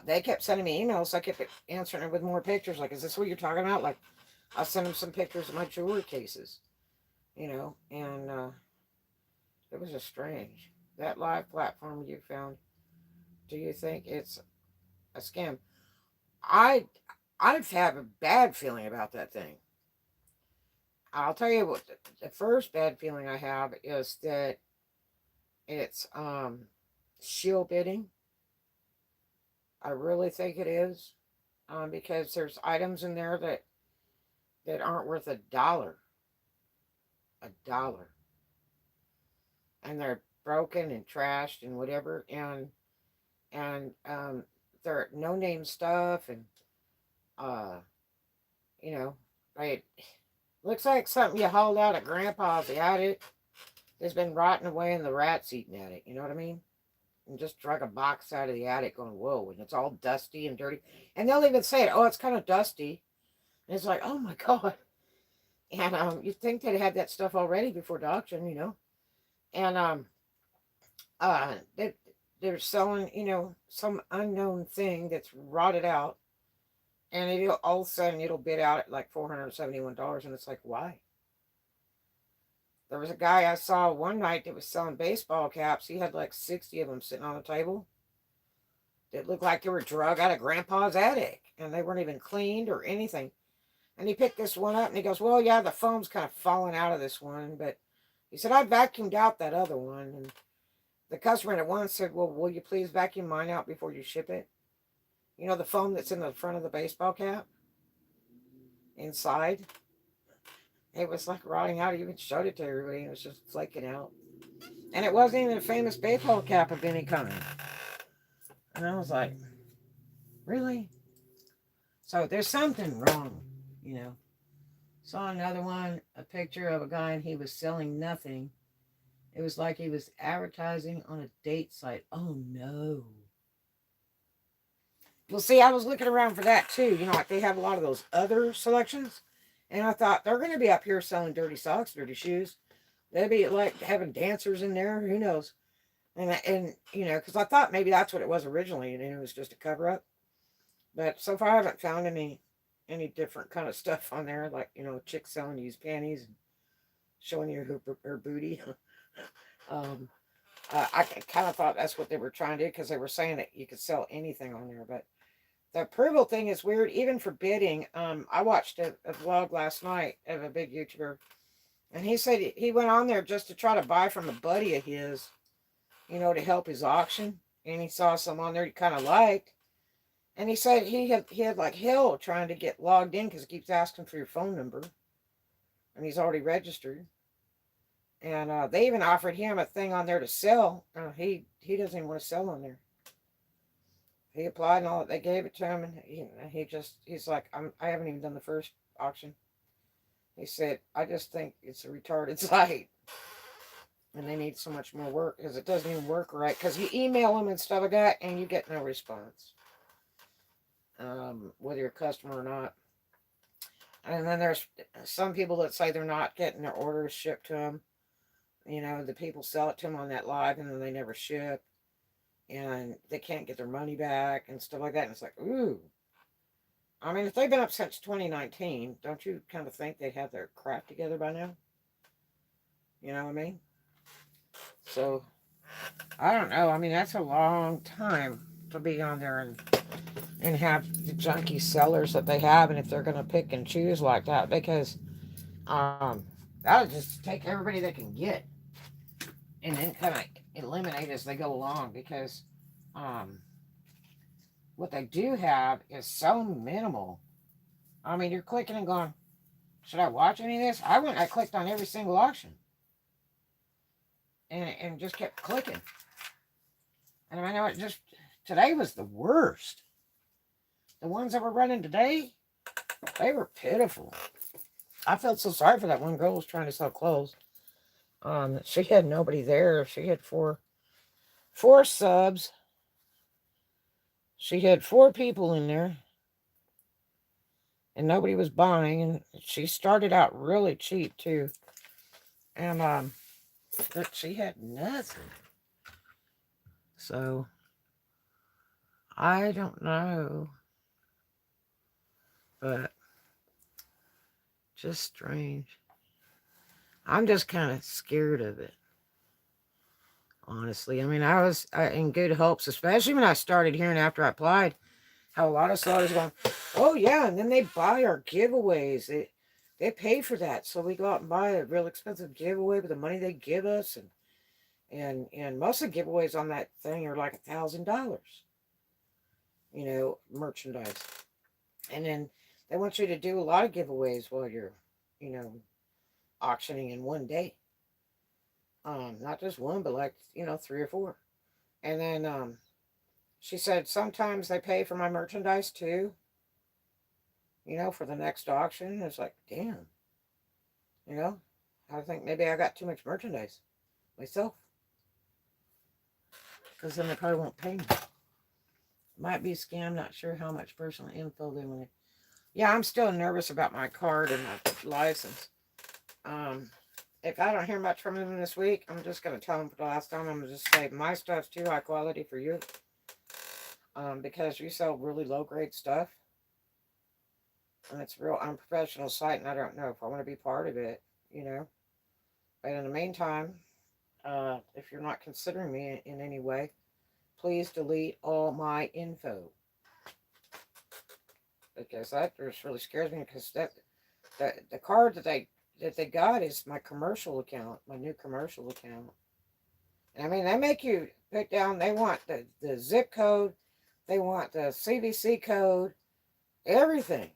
They kept sending me emails, so I kept answering it with more pictures. Like, is this what you're talking about? Like, I'll send them some pictures of my jewelry cases, you know, and it was just strange. That live platform you found, do you think it's a scam? I I've had a bad feeling about that thing. I'll tell you what, the first bad feeling I have is that it's shield bidding. I really think it is, because there's items in there that aren't worth a dollar. A dollar. and they're broken and trashed and whatever, and they're no name stuff, and uh you know, it looks like something you hauled out of Grandpa's attic. It's been rotting away and the rats eating at it. You know what I mean? And just drug a box out of the attic going, whoa, and it's all dusty and dirty. And they'll even say it, oh, it's kind of dusty. And it's like, oh my God. And you'd think they'd had that stuff already before the auction, you know. And they, they're selling, you know, some unknown thing that's rotted out. And it'll, all of a sudden it'll bid out at like $471. And it's like, why? There was a guy I saw one night that was selling baseball caps. He had like 60 of them sitting on the table. That looked like they were drug out of Grandpa's attic. And they weren't even cleaned or anything. And he picked this one up and he goes, well, yeah, the foam's kind of falling out of this one. But he said, I vacuumed out that other one. And the customer at once said, well, will you please vacuum mine out before you ship it? You know, the foam that's in the front of the baseball cap? Inside? It was like rotting out. He even showed it to everybody. It was just flaking out. And it wasn't even a famous baseball cap of any kind. And I was like, really? So there's something wrong, you know. Saw another one, a picture of a guy, and he was selling nothing. It was like he was advertising on a date site. Oh, no. Well, see, I was looking around for that, too. You know, like they have a lot of those other selections. And I thought, they're going to be up here selling dirty socks, dirty shoes. They'd be like having dancers in there. Who knows? And you know, because I thought maybe that's what it was originally, and it was just a cover-up. But so far, I haven't found any different kind of stuff on there, like, you know, chicks selling used panties and showing you her booty. um, I kind of thought that's what they were trying to do, because they were saying that you could sell anything on there. But the approval thing is weird, even for bidding. I watched a vlog last night of a big YouTuber, and he said he went on there just to try to buy from a buddy of his, you know, to help his auction. And he saw some on there he kind of liked. And he said he had like hell trying to get logged in because it keeps asking for your phone number. And he's already registered. And they even offered him a thing on there to sell. He doesn't even want to sell on there. He applied and all. They gave it to him, and he's like, I haven't even done the first auction. He said, I just think it's a retarded site. And they need so much more work because it doesn't even work right. Because you email them and stuff like that, and you get no response. Whether you're a customer or not. And then there's some people that say they're not getting their orders shipped to them. You know, the people sell it to them on that live, and then they never ship. And they can't get their money back and stuff like that. And it's like, ooh. I mean, if they've been up since 2019, don't you kind of think they'd have their crap together by now? You know what I mean? So, I don't know. I mean, that's a long time to be on there and have the junky sellers that they have, and if they're going to pick and choose like that, because that'll just take everybody they can get and then kind of eliminate as they go along, because what they do have is so minimal. I mean, you're clicking and going, should I watch any of this? I clicked on every single auction and just kept clicking. And I know it just, today was the worst. The ones that were running today, they were pitiful. I felt so sorry for that one girl who was trying to sell clothes. She had nobody there. She had four subs. She had 4 people in there. And nobody was buying. And she started out really cheap too. And but she had nothing. So I don't know. But just strange. I'm just kind of scared of it. Honestly. I mean, I was in good hopes, especially when I started hearing after I applied, how a lot of sellers going, oh yeah, and then they buy our giveaways. They pay for that. So we go out and buy a real expensive giveaway with the money they give us, and most of the giveaways on that thing are like $1,000. You know, merchandise. And then they want you to do a lot of giveaways while you're, you know, auctioning in one day. Not just one, but like, 3 or 4. And then she said sometimes they pay for my merchandise too, for the next auction. It's like, damn, you know, I think maybe I got too much merchandise myself, because then they probably won't pay me. Might be a scam, not sure how much personal info they want. Yeah, I'm still nervous about my card and my license. If I don't hear much from them this week, I'm just going to tell them for the last time. I'm going to just say my stuff's too high quality for you. Because you sell really low grade stuff. And it's a real unprofessional site, and I don't know if I want to be part of it, But in the meantime, if you're not considering me in any way, please delete all my info. Because that just really scares me, because the card that they got is my commercial account, my new commercial account. And I mean, they make you put down, they want the zip code, they want the CVC code, everything.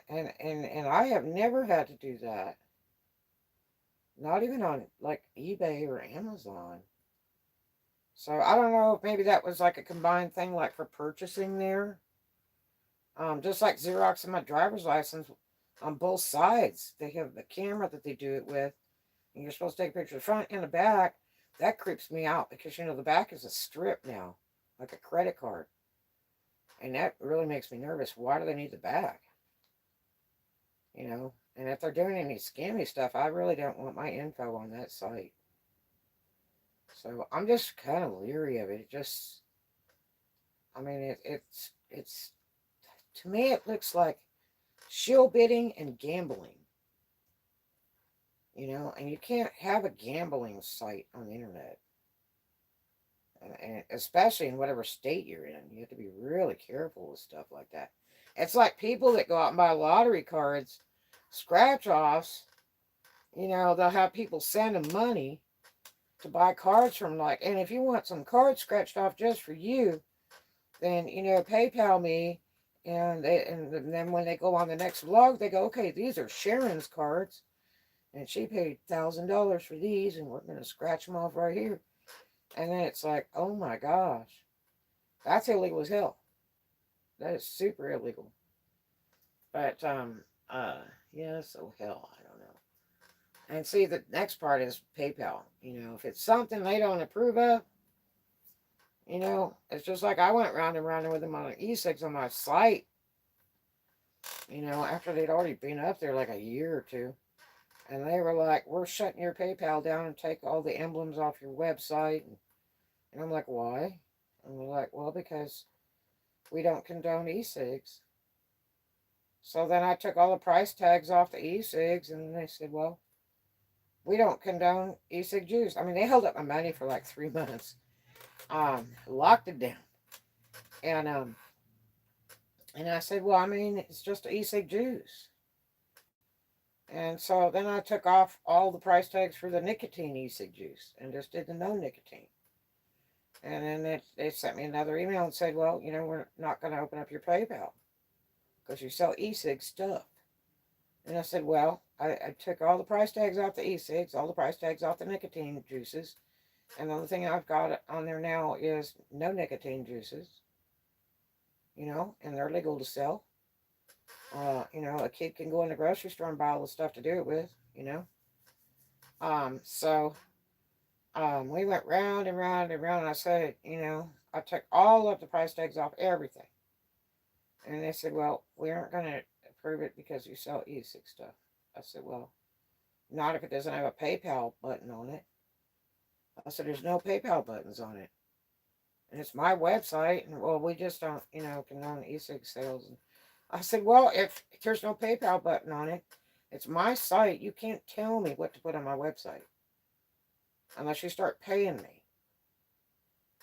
And I have never had to do that. Not even on like eBay or Amazon. So I don't know if maybe that was like a combined thing, like for purchasing there. Just like Xerox and my driver's license, on both sides, they have the camera that they do it with. And you're supposed to take a picture of the front and the back. That creeps me out because, the back is a strip now, like a credit card. And that really makes me nervous. Why do they need the back? And if they're doing any scammy stuff, I really don't want my info on that site. So I'm just kind of leery of it. It's to me, it looks like shill bidding and gambling. And you can't have a gambling site on the internet. And especially in whatever state you're in. You have to be really careful with stuff like that. It's like people that go out and buy lottery cards, scratch-offs, they'll have people send them money to buy cards from, and if you want some cards scratched off just for you, then, PayPal me, and then when they go on the next vlog, they go, okay, these are Sharon's cards, and she paid $1,000 for these, and we're going to scratch them off right here. And then it's like, oh my gosh, that's illegal as hell. That is super illegal. But, yeah, so hell, I don't know. And see, the next part is PayPal. If it's something they don't approve of, it's just like I went round and round with them on e-cigs on my site, after they'd already been up there like a year or two. And they were like, we're shutting your PayPal down and take all the emblems off your website. And I'm like, why? And they're like, well, because we don't condone e-cigs. So then I took all the price tags off the e-cigs, and they said, well, we don't condone e-cig juice. I mean, they held up my money for like 3 months. Locked it down. And I said, well, I mean, it's just e-cig juice. And so then I took off all the price tags for the nicotine e-cig juice and just did the no nicotine. And then they sent me another email and said, well, we're not going to open up your PayPal because you sell e-cig stuff. And I said, well, I took all the price tags off the e-cigs, all the price tags off the nicotine juices. And the only thing I've got on there now is no nicotine juices, and they're legal to sell. A kid can go in the grocery store and buy all the stuff to do it with, So we went round and round and round, and I said, I took all of the price tags off everything. And they said, well, we aren't going to approve it because you sell e-cig stuff. I said, well, not if it doesn't have a PayPal button on it. I said, there's no PayPal buttons on it. And it's my website, and, well, we just don't, condone e-cig sales. And I said, well, if there's no PayPal button on it, it's my site. You can't tell me what to put on my website. Unless you start paying me.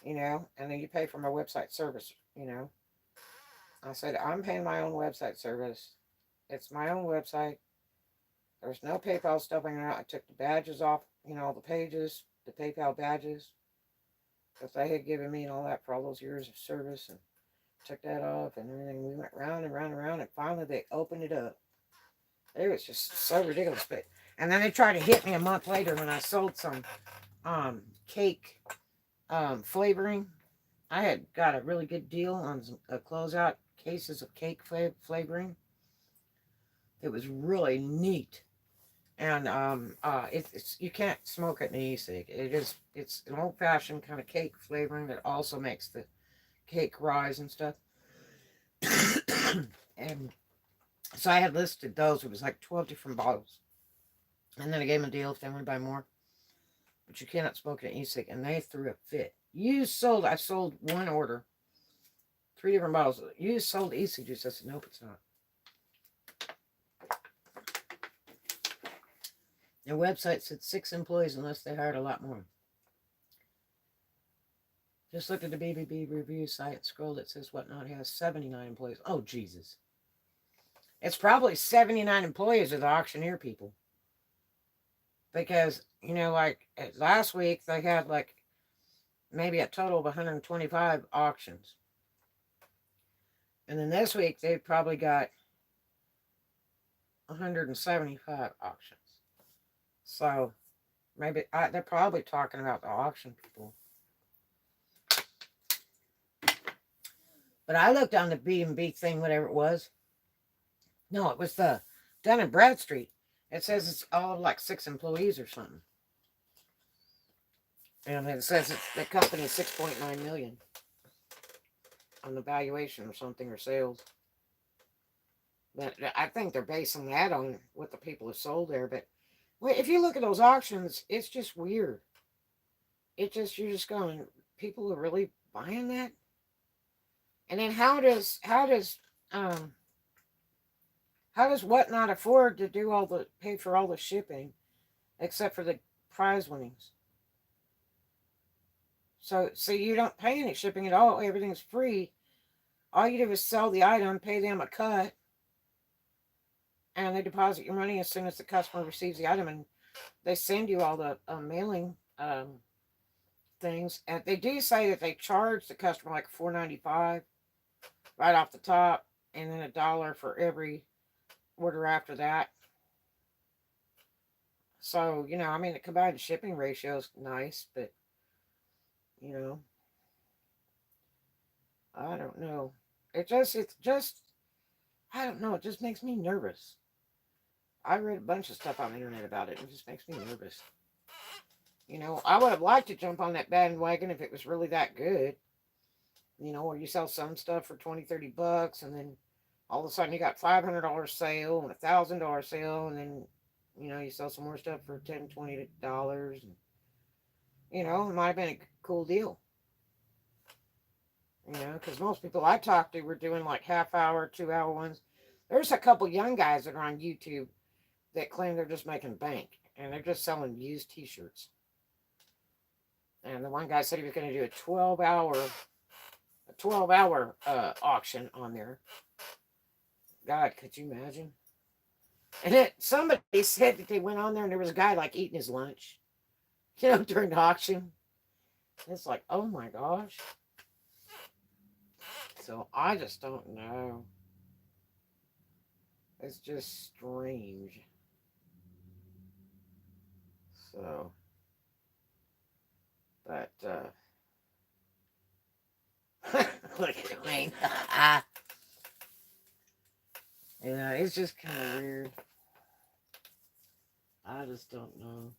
And then you pay for my website service, I said, I'm paying my own website service. It's my own website. There's no PayPal stuff in there. I took the badges off, the pages, the PayPal badges. Because they had given me and all that for all those years of service, and took that off and everything. We went round and round and round, and finally they opened it up. It was just so ridiculous. But And then they tried to hit me a month later when I sold some cake flavoring. I had got a really good deal on some closeout cases of cake flavoring. It was really neat. And it's you can't smoke it in e-cig. It's an old-fashioned kind of cake flavoring that also makes the cake rise and stuff. And so I had listed those. It was like 12 different bottles. And then I gave them a deal if they want to buy more. But you cannot smoke it in e-cig. And they threw a fit. I sold one order. 3 different bottles. You sold e-cig juice. I said, nope, it's not. Their website said 6 employees unless they hired a lot more. Just looked at the BBB review site. Scrolled. It says whatnot has 79 employees. Oh, Jesus. It's probably 79 employees of the auctioneer people. Because, like last week, they had like maybe a total of 125 auctions. And then this week, they probably got 175 auctions. So, maybe they're probably talking about the auction people. But I looked on the B&B thing, whatever it was. No, it was the Dun and Bradstreet. It says it's all like 6 employees or something. And it says the company is $6.9 million on the valuation or something, or sales. But I think they're basing that on what the people have sold there. But if you look at those auctions, it's just weird. You're just going, people are really buying that? And then how does Whatnot afford to do pay for all the shipping, except for the prize winnings? So you don't pay any shipping at all. Everything's free. All you do is sell the item, pay them a cut, and they deposit your money as soon as the customer receives the item, and they send you all the mailing things. And they do say that they charge the customer like $4.95 right off the top, and then $1 for every order after that. So, the combined shipping ratio is nice, but, I don't know. It's just, I don't know. It just makes me nervous. I read a bunch of stuff on the internet about it. And it just makes me nervous. I would have liked to jump on that bandwagon if it was really that good. Where you sell some stuff for $20-$30, and then all of a sudden you got $500 sale and $1,000 sale, and then you sell some more stuff for $10-$20, and it might have been a cool deal. Because most people I talked to were doing like half-hour, 2-hour ones. There's a couple young guys that are on YouTube that claim they're just making bank, and they're just selling used t-shirts. And the one guy said he was going to do a 12-hour auction on there. God, could you imagine? And then somebody said that they went on there and there was a guy like eating his lunch, during the auction. It's like, oh my gosh. So I just don't know. It's just strange. So, but, look at Wayne. Yeah, it's just kind of weird. I just don't know.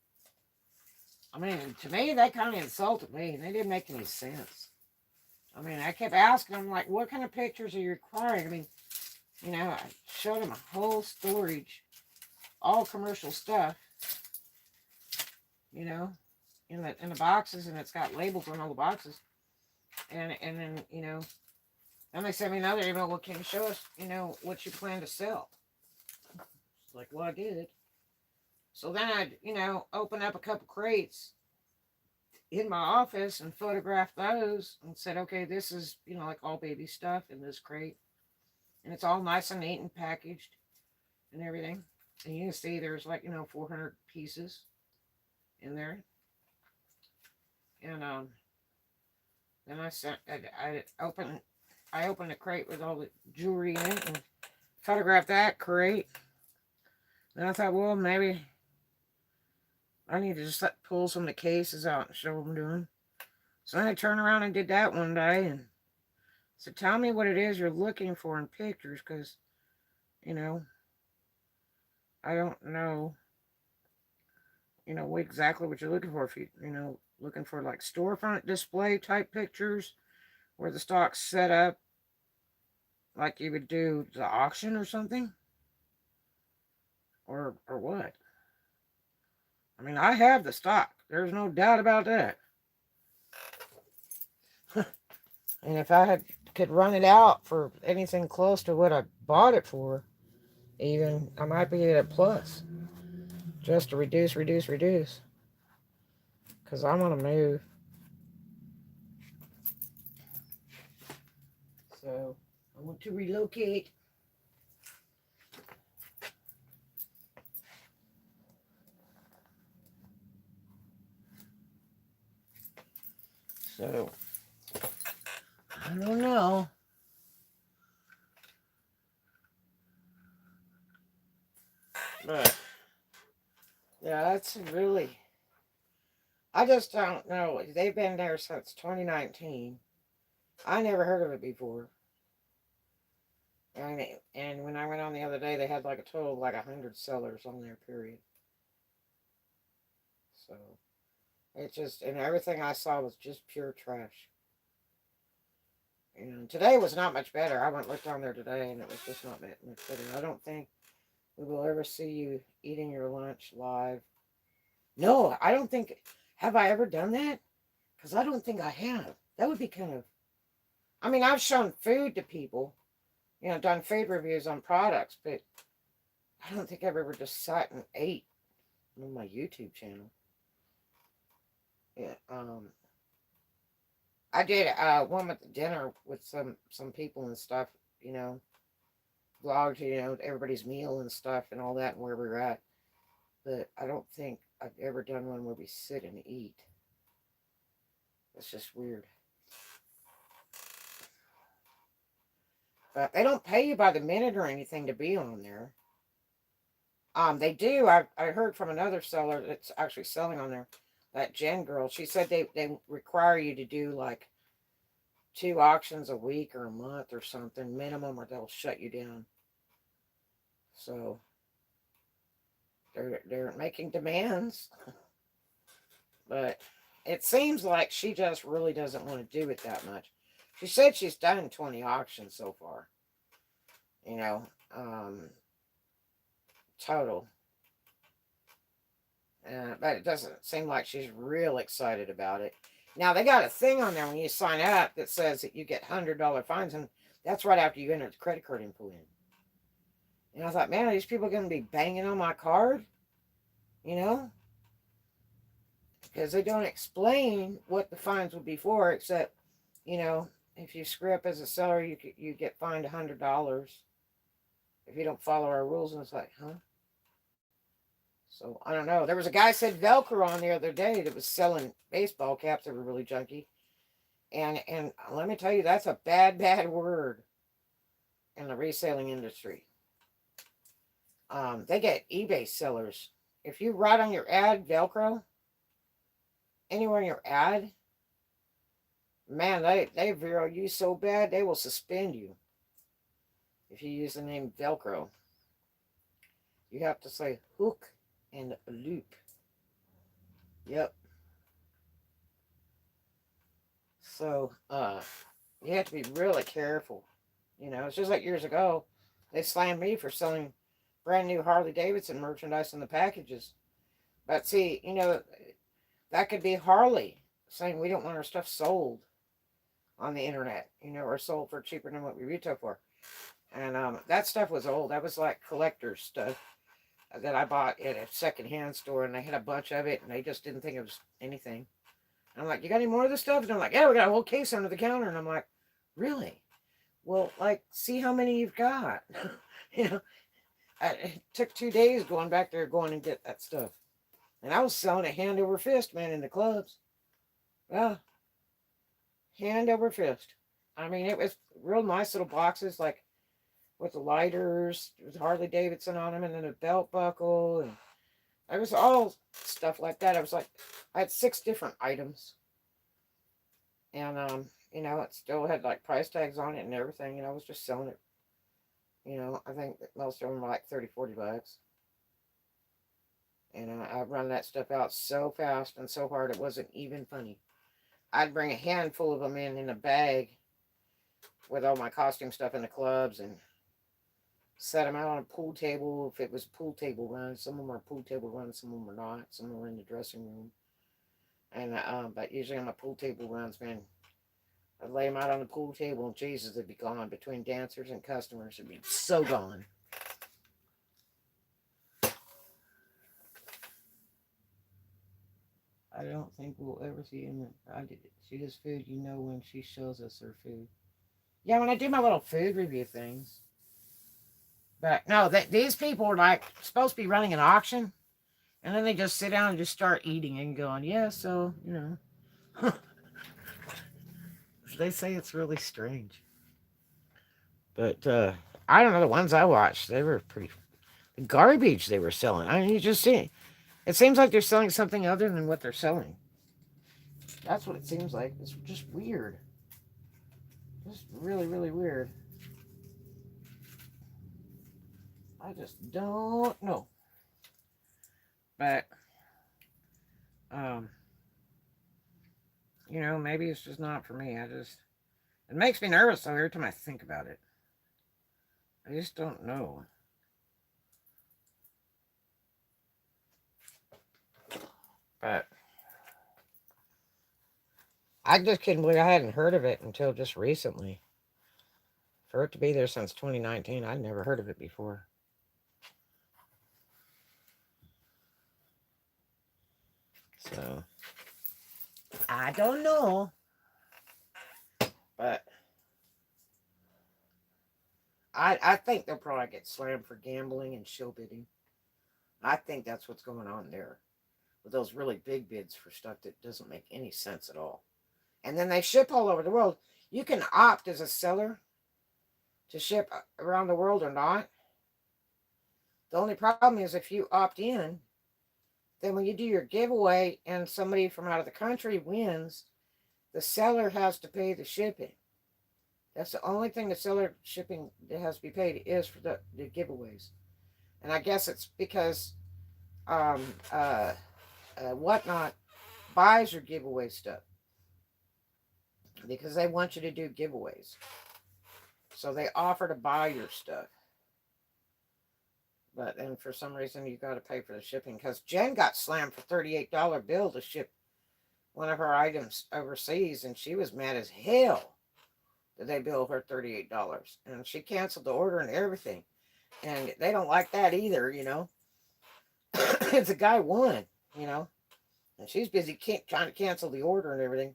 I mean, to me, they kind of insulted me. They didn't make any sense. I mean, I kept asking them, like, what kind of pictures are you requiring? I mean, I showed them a whole storage, all commercial stuff, in the boxes, and it's got labels on all the boxes. And then, then they sent me another email, well, can you show us, what you plan to sell? It's like, well, I did. So then I'd, open up a couple crates in my office and photograph those and said, okay, this is, like all baby stuff in this crate. And it's all nice and neat and packaged and everything. And you can see there's like, 400 pieces in there. And then I opened a crate with all the jewelry in it and photographed that crate. Then I thought, well, maybe I need to just pull some of the cases out and show them to him. So then I turned around and did that one day and said, tell me what it is you're looking for in pictures, because, you know, I don't know, exactly what you're looking for. If looking for like storefront display type pictures where the stock's set up like you would do the auction or something, or what? I mean, I have the stock. There's no doubt about that. And if I could run it out for anything close to what I bought it for, even, I might be at a plus. Just to reduce. Because I'm going to move. So, I want to relocate. So, I don't know. But, yeah, that's really, I just don't know. They've been there since 2019. I never heard of it before. And when I went on the other day, they had like a total of like 100 sellers on there, period. So, it just, and everything I saw was just pure trash. Today was not much better. I went and looked on there today, and it was just not much better. I don't think we will ever see you eating your lunch live. No, I don't think. Have I ever done that? Because I don't think I have. That would be kind of. I mean, I've shown food to people, done food reviews on products, but I don't think I've ever just sat and ate on my YouTube channel. Yeah, I did one with the dinner with some people and stuff, vlogged, everybody's meal and stuff and all that and where we were at. But I don't think I've ever done one where we sit and eat. It's just weird. But they don't pay you by the minute or anything to be on there. They do. I heard from another seller that's actually selling on there, that Jen girl. She said they require you to do like 2 auctions a week or a month or something minimum, or they'll shut you down. So they're making demands. But it seems like she just really doesn't want to do it that much. She said she's done 20 auctions so far. Total. But it doesn't seem like she's real excited about it. Now, they got a thing on there when you sign up that says that you get $100 fines, and that's right after you enter the credit card info in. And I thought, man, are these people going to be banging on my card? Because they don't explain what the fines would be for, except, if you screw up as a seller, you get fined $100 if you don't follow our rules. And it's like, huh? So, I don't know. There was a guy said Velcro on the other day that was selling baseball caps that were really junky. And let me tell you, that's a bad, bad word in the reselling industry. They get eBay sellers. If you write on your ad Velcro, anywhere in your ad, man, they vero you so bad, they will suspend you if you use the name Velcro. You have to say hook and loop. Yep. So, you have to be really careful. It's just like years ago, they slammed me for selling brand new Harley Davidson merchandise in the packages. But see, that could be Harley saying we don't want our stuff sold on the internet, or sold for cheaper than what we retail for. And that stuff was old. That was like collector's stuff that I bought at a secondhand store, and they had a bunch of it, and they just didn't think it was anything. And I'm like, you got any more of this stuff? And they're like, yeah, we got a whole case under the counter. And I'm like, really? Well, like, see how many you've got. It took 2 days going back there, going and get that stuff. And I was selling it hand over fist, man, in the clubs. Yeah. Hand over fist. I mean, it was real nice little boxes, like with the lighters, with Harley Davidson on them, and then a belt buckle, and It was all stuff like that. I had 6 different items. And, it still had like price tags on it and everything. I was just selling it. I think that most of them were like 30, $40. And I run that stuff out so fast and so hard it wasn't even funny. I'd bring a handful of them in a bag with all my costume stuff in the clubs and set them out on a pool table. If it was pool table runs, some of them are pool table runs, some of them are not. Some of them are in the dressing room. And but usually on my pool table runs, man, I'd lay them out on the pool table and Jesus, they'd be gone between dancers and customers. It'd be so gone. I don't think we'll ever see him. She does food, when she shows us her food. Yeah, when I do my little food review things. But no, these people are like supposed to be running an auction, and then they just sit down and just start eating and going, yeah, so, They say it's really strange. But I don't know, the ones I watched, they were pretty garbage they were selling. I mean, you just see it seems like they're selling something other than what they're selling. That's what it seems like. It's just weird. Just really, really weird. I just don't know. But maybe it's just not for me. It makes me nervous though every time I think about it. I just don't know. But I just couldn't believe I hadn't heard of it until just recently. For it to be there since 2019, I'd never heard of it before. So, I don't know. But I think they'll probably get slammed for gambling and show bidding. I think that's what's going on there. With those really big bids for stuff that doesn't make any sense at all. And then they ship all over the world. You can opt as a seller to ship around the world or not. The only problem is if you opt in, then when you do your giveaway and somebody from out of the country wins, the seller has to pay the shipping. That's the only thing the seller shipping that has to be paid is for the giveaways. And I guess it's because Whatnot buys your giveaway stuff because they want you to do giveaways. So they offer to buy your stuff. But then for some reason you got to pay for the shipping because Jen got slammed for $38 bill to ship one of her items overseas, and she was mad as hell that they billed her $38. And she canceled the order and everything. And they don't like that either, The guy won, And she's busy trying to cancel the order and everything.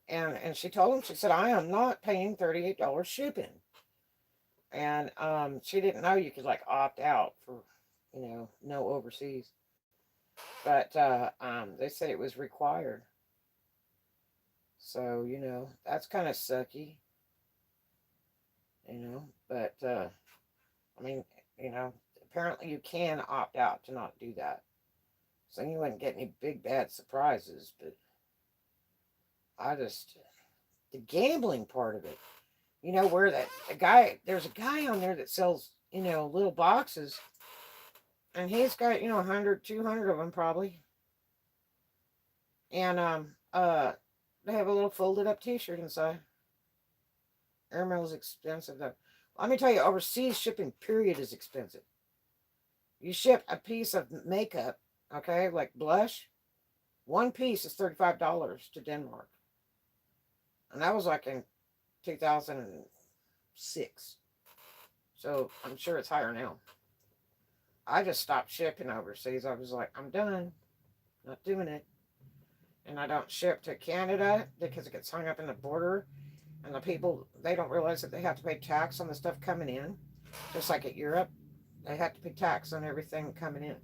And she told him, she said, I am not paying $38 shipping. And she didn't know you could opt out for, no overseas. But they said it was required. So, that's kind of sucky. But apparently you can opt out to not do that. So you wouldn't get any big bad surprises, but the gambling part of it, where there's a guy on there that sells, little boxes, and he's got, 100, 200 of them probably. And, they have a little folded up t-shirt inside. Airmail is expensive though. Let me tell you, overseas shipping period is expensive. You ship a piece of makeup, okay, like blush, one piece is $35 to Denmark. And that was in 2006. So I'm sure it's higher now. I just stopped shipping overseas. I was like, I'm done. Not doing it. And I don't ship to Canada because it gets hung up in the border. And the people, they don't realize that they have to pay tax on the stuff coming in. Just like at Europe, they have to pay tax on everything coming in.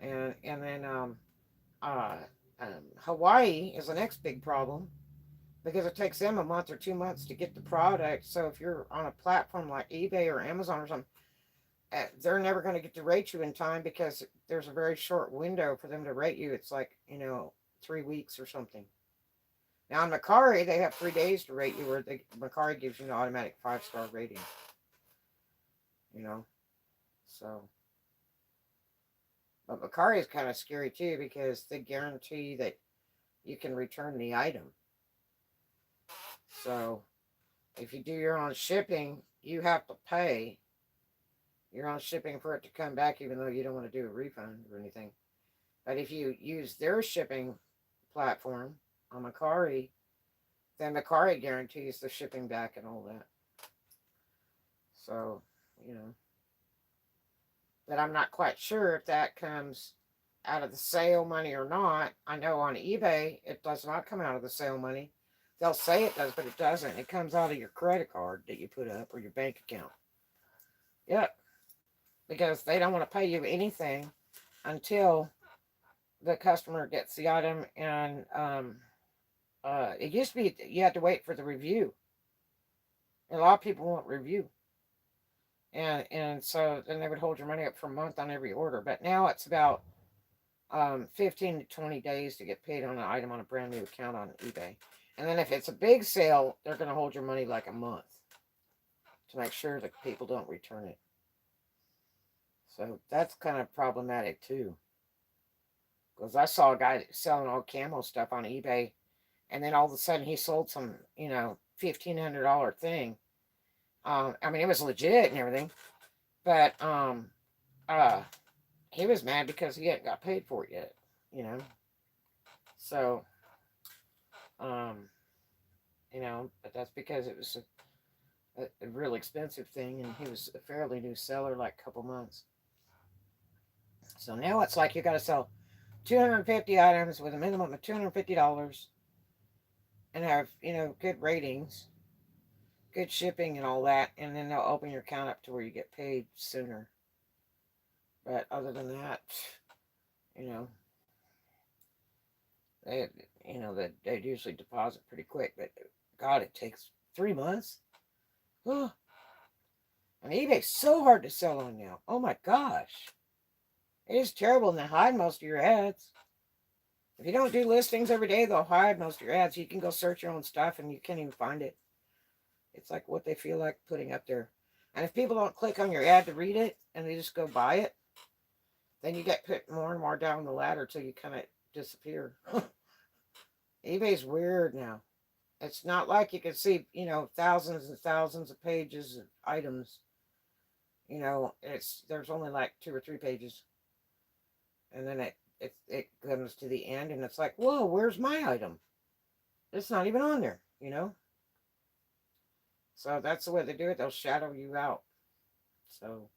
And then Hawaii is the next big problem because it takes them a month or 2 months to get the product. So if you're on a platform like eBay or Amazon or something, they're never going to get to rate you in time because there's a very short window for them to rate you. It's like, 3 weeks or something. Now, in Macari, they have 3 days to rate you, where Macari gives you an automatic 5-star rating. You know, so. But Macari is kind of scary too because they guarantee that you can return the item. So, if you do your own shipping, you have to pay your own shipping for it to come back, even though you don't want to do a refund or anything. But if you use their shipping platform on Macari, then Macari guarantees the shipping back and all that. So, you know. But I'm not quite sure if that comes out of the sale money or not. I know on eBay, it does not come out of the sale money. They'll say it does, but it doesn't. It comes out of your credit card that you put up or your bank account. Yep. Because they don't want to pay you anything until the customer gets the item. And it used to be you had to wait for the review. And a lot of people won't review. And so then they would hold your money up for a month on every order. But now it's about 15 to 20 days to get paid on an item on a brand new account on eBay. And then if it's a big sale, they're going to hold your money like a month to make sure that people don't return it. So that's kind of problematic too. Because I saw a guy selling all camo stuff on eBay, and then all of a sudden he sold some, $1,500 thing. I mean, it was legit and everything, but he was mad because he hadn't got paid for it yet, So, but that's because it was a real expensive thing, and he was a fairly new seller, like a couple months. So now it's like you got to sell 250 items with a minimum of $250 and have, good ratings, good shipping and all that, and then they'll open your account up to where you get paid sooner. But other than that, they they usually deposit pretty quick. But God, it takes 3 months. Oh, and eBay's so hard to sell on now. Oh my gosh, it is terrible, and they hide most of your ads. If you don't do listings every day, they'll hide most of your ads. You can go search your own stuff, and you can't even find it. It's like what they feel like putting up there. And if people don't click on your ad to read it, and they just go buy it, then you get put more and more down the ladder till you kind of disappear. eBay's weird now. It's not like you can see, thousands and thousands of pages of items. There's only like 2 or 3 pages. And then it comes to the end, and it's like, whoa, where's my item? It's not even on there, So that's the way they do it. They'll shadow you out. So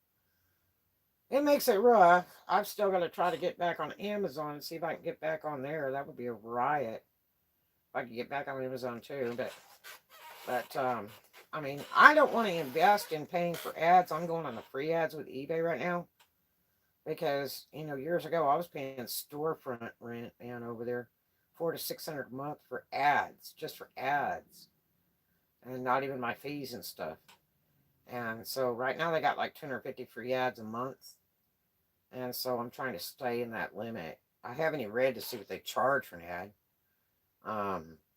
it makes it rough. I've still got to try to get back on Amazon and see if I can get back on there. That would be a riot if I could get back on Amazon too. But I mean, I don't want to invest in paying for ads. I'm going on the free ads with eBay right now. Because, years ago I was paying storefront rent, man, over there, $400 to $600 a month for ads, just for ads, and not even my fees and stuff. And so right now they got like 250 free ads a month, and so I'm trying to stay in that limit. I haven't even read to see what they charge for an ad.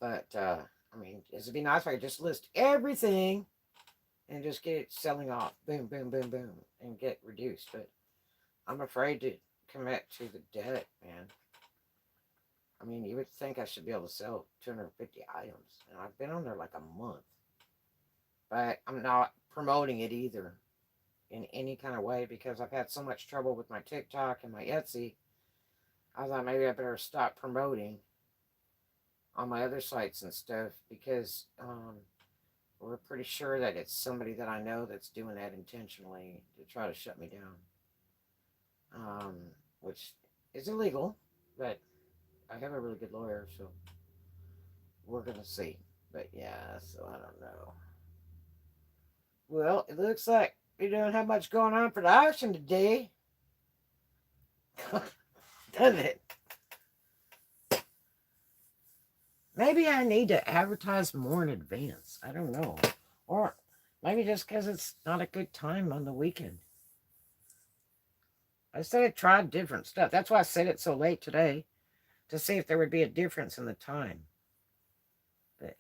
But I mean, it'd be nice if I could just list everything and just get it selling off, boom, boom, boom, boom, and get reduced, but I'm afraid to commit to the debt, man. I mean, you would think I should be able to sell 250 items. And I've been on there like a month. But I'm not promoting it either in any kind of way because I've had so much trouble with my TikTok and my Etsy. I thought maybe I better stop promoting on my other sites and stuff because we're pretty sure that it's somebody that I know that's doing that intentionally to try to shut me down. Which is illegal, but I have a really good lawyer, so we're gonna see. But yeah, so I don't know. Well, it looks like we don't have much going on for the auction today. Doesn't it? Maybe I need to advertise more in advance. I don't know. Or maybe just because it's not a good time on the weekend. I said I tried different stuff. That's why I said it so late today, to see if there would be a difference in the time. But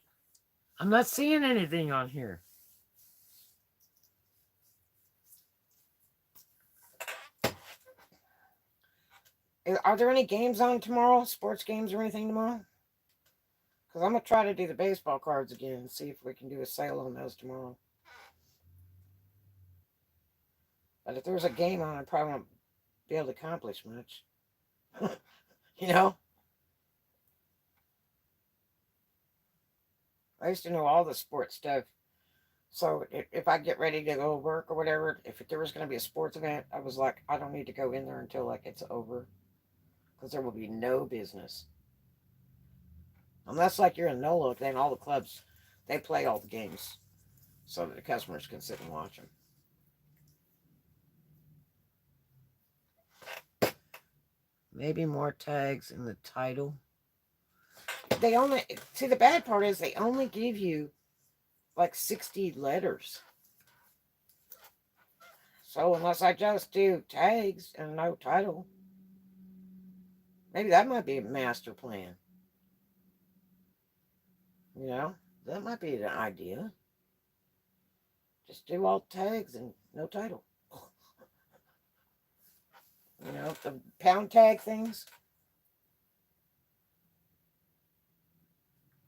I'm not seeing anything on here. Are there any games on tomorrow? Sports games or anything tomorrow? Because I'm going to try to do the baseball cards again and see if we can do a sale on those tomorrow. But if there's a game on, I probably won't be able to accomplish much. You know? I used to know all the sports stuff. So if I get ready to go to work or whatever, if there was going to be a sports event, I was like, I don't need to go in there until like it's over. Because there will be no business. Unless like you're in NOLA, then all the clubs, they play all the games. So that the customers can sit and watch them. Maybe more tags in the title. They only, see, the bad part is they only give you like 60 letters. So unless I just do tags and no title, maybe that might be a master plan. You know, that might be an idea. Just do all tags and no title. You know, the pound tag things.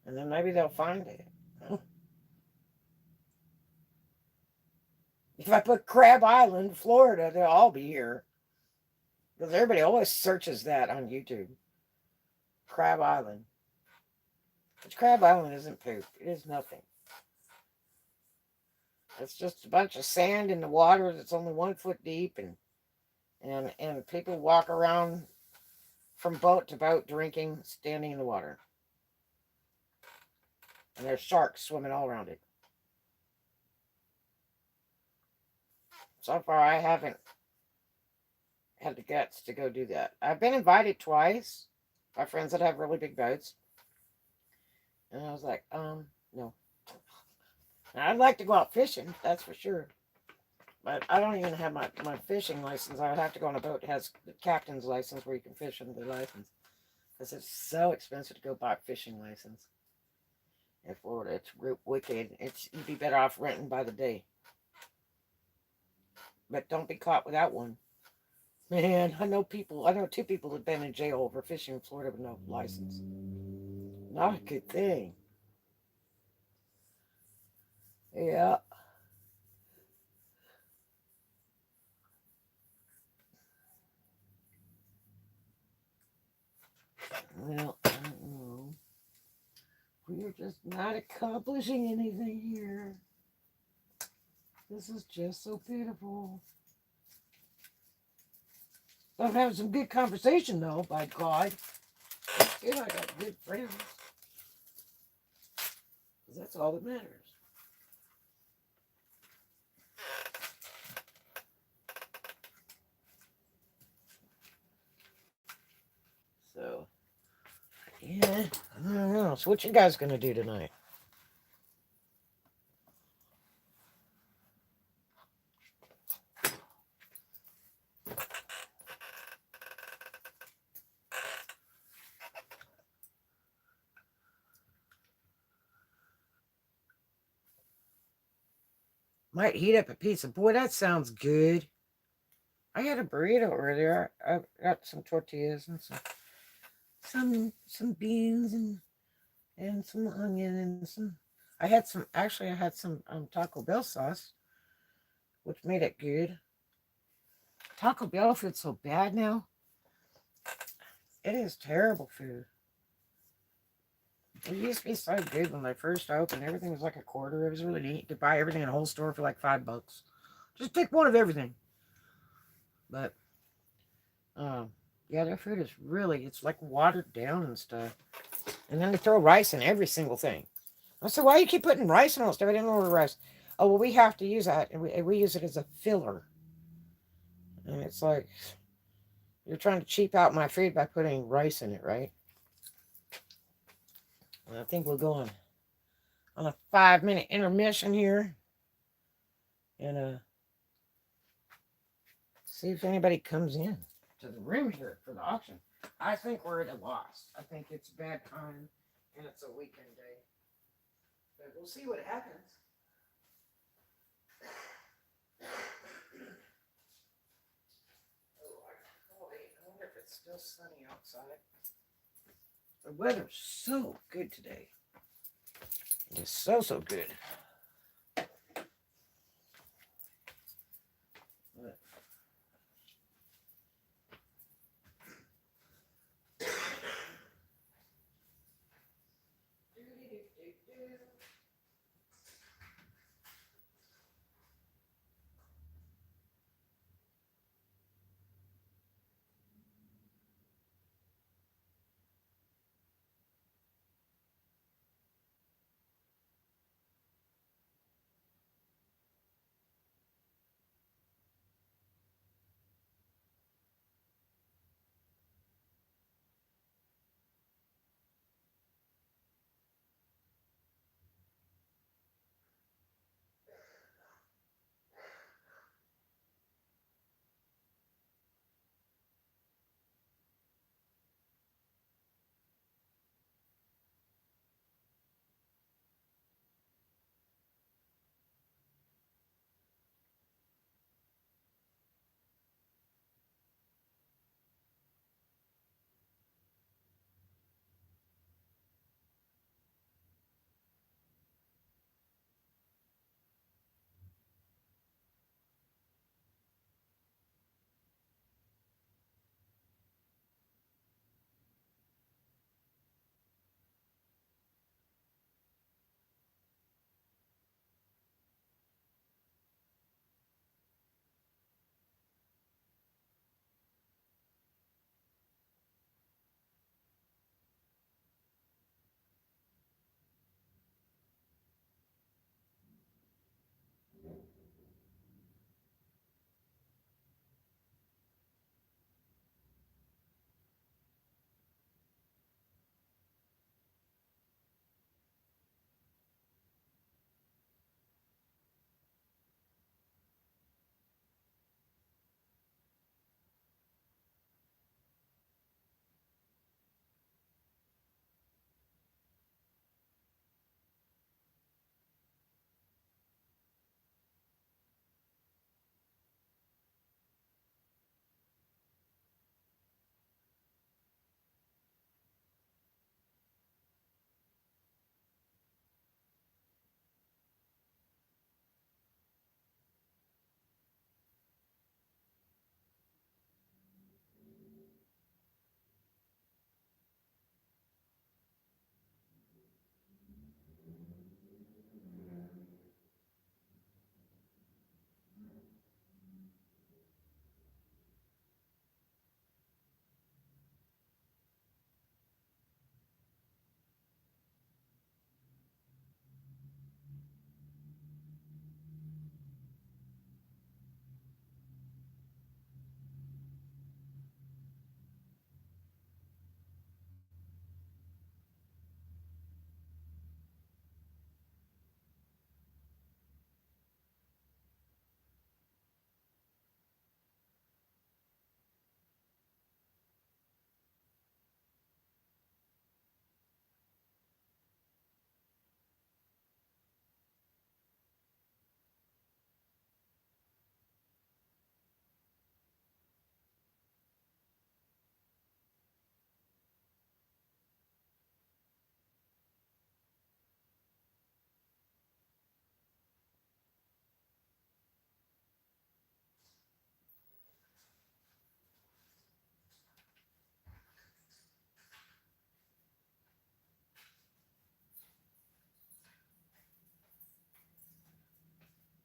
And then maybe they'll find it. If I put Crab Island, Florida, they'll all be here. Because everybody always searches that on YouTube. Crab Island. Which Crab Island isn't poop. It is nothing. It's just a bunch of sand in the water that's only 1 foot deep, and people walk around from boat to boat drinking, standing in the water. And there's sharks swimming all around it. So far, I haven't had the guts to go do that. I've been invited twice by friends that have really big boats. And I was like, no. Now, I'd like to go out fishing, that's for sure. But I don't even have my fishing license. I would have to go on a boat that has the captain's license where you can fish under the license. Because it's so expensive to go buy a fishing license. In Florida, it's wicked. You'd be better off renting by the day. But don't be caught without one. Man, I know two people that have been in jail over fishing in Florida with no license. Not a good thing. Yeah. Well, I don't know. We're just not accomplishing anything here. This is just so pitiful. I'm having some good conversation, though, by God. That's good. I got good friends. Because that's all that matters. So, yeah, I don't know. So what you guys going to do tonight? Might heat up a pizza. Boy, that sounds good. I had a burrito earlier. I got some tortillas and some beans and some onion and some. I had some. Actually, I had some Taco Bell sauce, which made it good. Taco Bell food's so bad now. It is terrible food. It used to be so good when they first opened. Everything was like a quarter. It was really neat. You could buy everything in a whole store for like $5. Just take one of everything. But, yeah, their food is really, it's like watered down and stuff. And then they throw rice in every single thing. I said, why do you keep putting rice in all stuff? I didn't order rice. Oh, well, we have to use that. And we use it as a filler. And it's like, you're trying to cheap out my food by putting rice in it, right? And I think we'll go on a 5-minute intermission here. And See if anybody comes in to the room here for the auction. I think we're at a loss. I think it's a bad time and it's a weekend day. But we'll see what happens. I wonder if it's still sunny outside. The weather's so good today. It is so good. But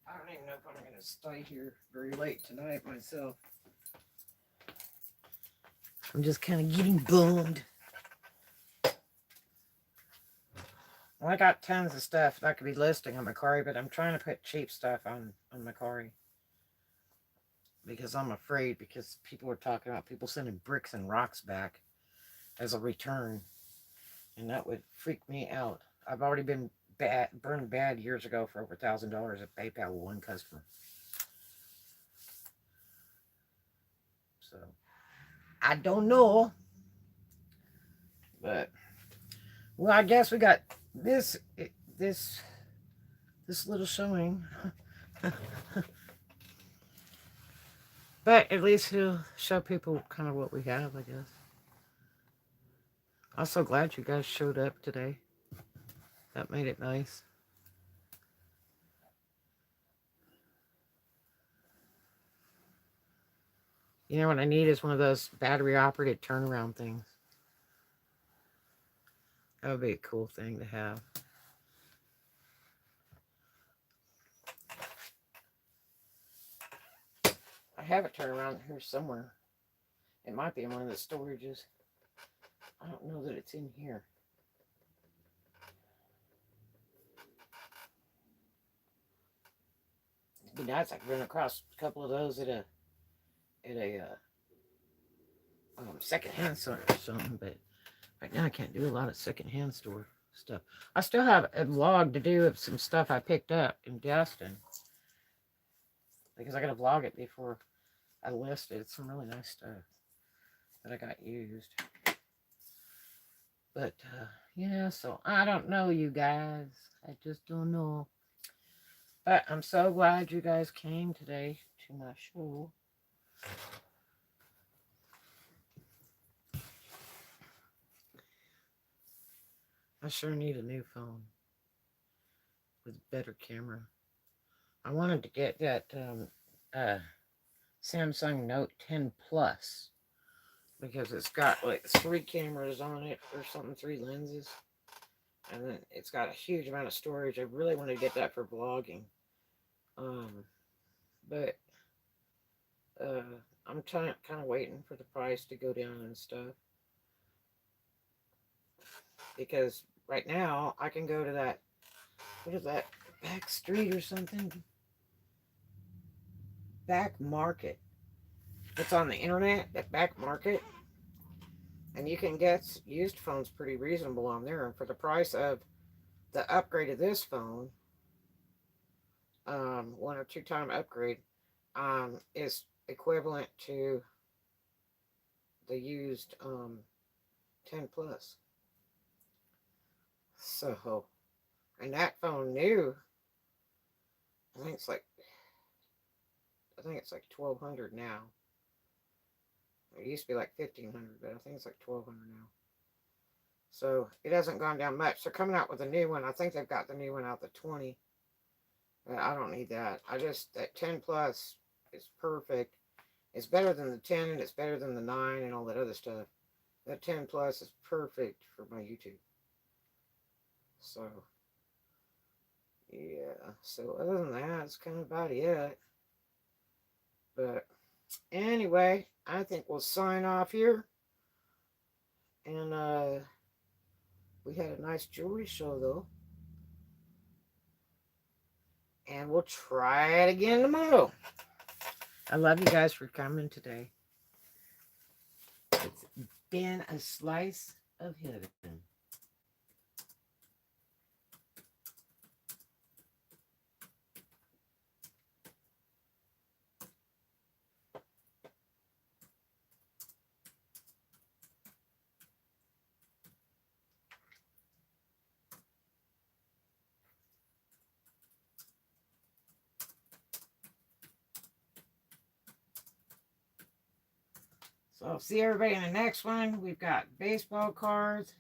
I don't even know if I'm going to stay here very late tonight myself. I'm just kind of getting bummed. Well, I got tons of stuff that I could be listing on Macari, but I'm trying to put cheap stuff on Macari. Because I'm afraid, because people are talking about people sending bricks and rocks back as a return. And that would freak me out. I've already been burned bad years ago for over $1,000 at PayPal with one customer. I don't know. But, well, I guess we got this, this, this little showing. But at least he'll show people kind of what we have, I guess. I'm so glad you guys showed up today. That made it nice. You know what I need is one of those battery-operated turnaround things. That would be a cool thing to have. I have a turnaround here somewhere. It might be in one of the storages. I don't know that it's in here. It'd be nice. I could run across a couple of those at a secondhand store or something. But right now I can't do a lot of secondhand store stuff. I still have a vlog to do of some stuff I picked up in Destin, because I got to vlog it before I list it. It's some really nice stuff that I got used. But yeah, so I don't know, you guys. I just don't know. But I'm so glad you guys came today to my show. I sure need a new phone with a better camera. I wanted to get that Samsung Note 10 Plus, because it's got like 3 cameras on it or something, 3 lenses. And then it's got a huge amount of storage. I really want to get that for vlogging. But I'm kind of waiting for the price to go down and stuff. Because right now I can go to that, what is that, back street or something? Back Market. It's on the internet, that Back Market. And you can get used phones pretty reasonable on there. And for the price of the upgrade of this phone, 1 or 2 time upgrade, is equivalent to the used 10 Plus. So, and that phone new, I think it's like $1,200 now. It used to be like $1,500, but I think it's like $1,200 now. So it hasn't gone down much. They're coming out with a new one. I think they've got the new one out, the 20. But I don't need that. That 10 Plus is perfect. It's better than the 10, and it's better than the 9 and all that other stuff. That 10 Plus is perfect for my YouTube. So, yeah. So other than that, it's kind of about it. But anyway, I think we'll sign off here. And we had a nice jewelry show, though. And we'll try it again tomorrow. I love you guys for coming today. It's been a slice of heaven. So I'll see everybody in the next one. We've got baseball cards.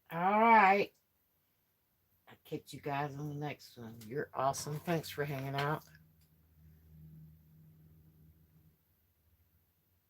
All right. I'll catch you guys on the next one. You're awesome. Thanks for hanging out.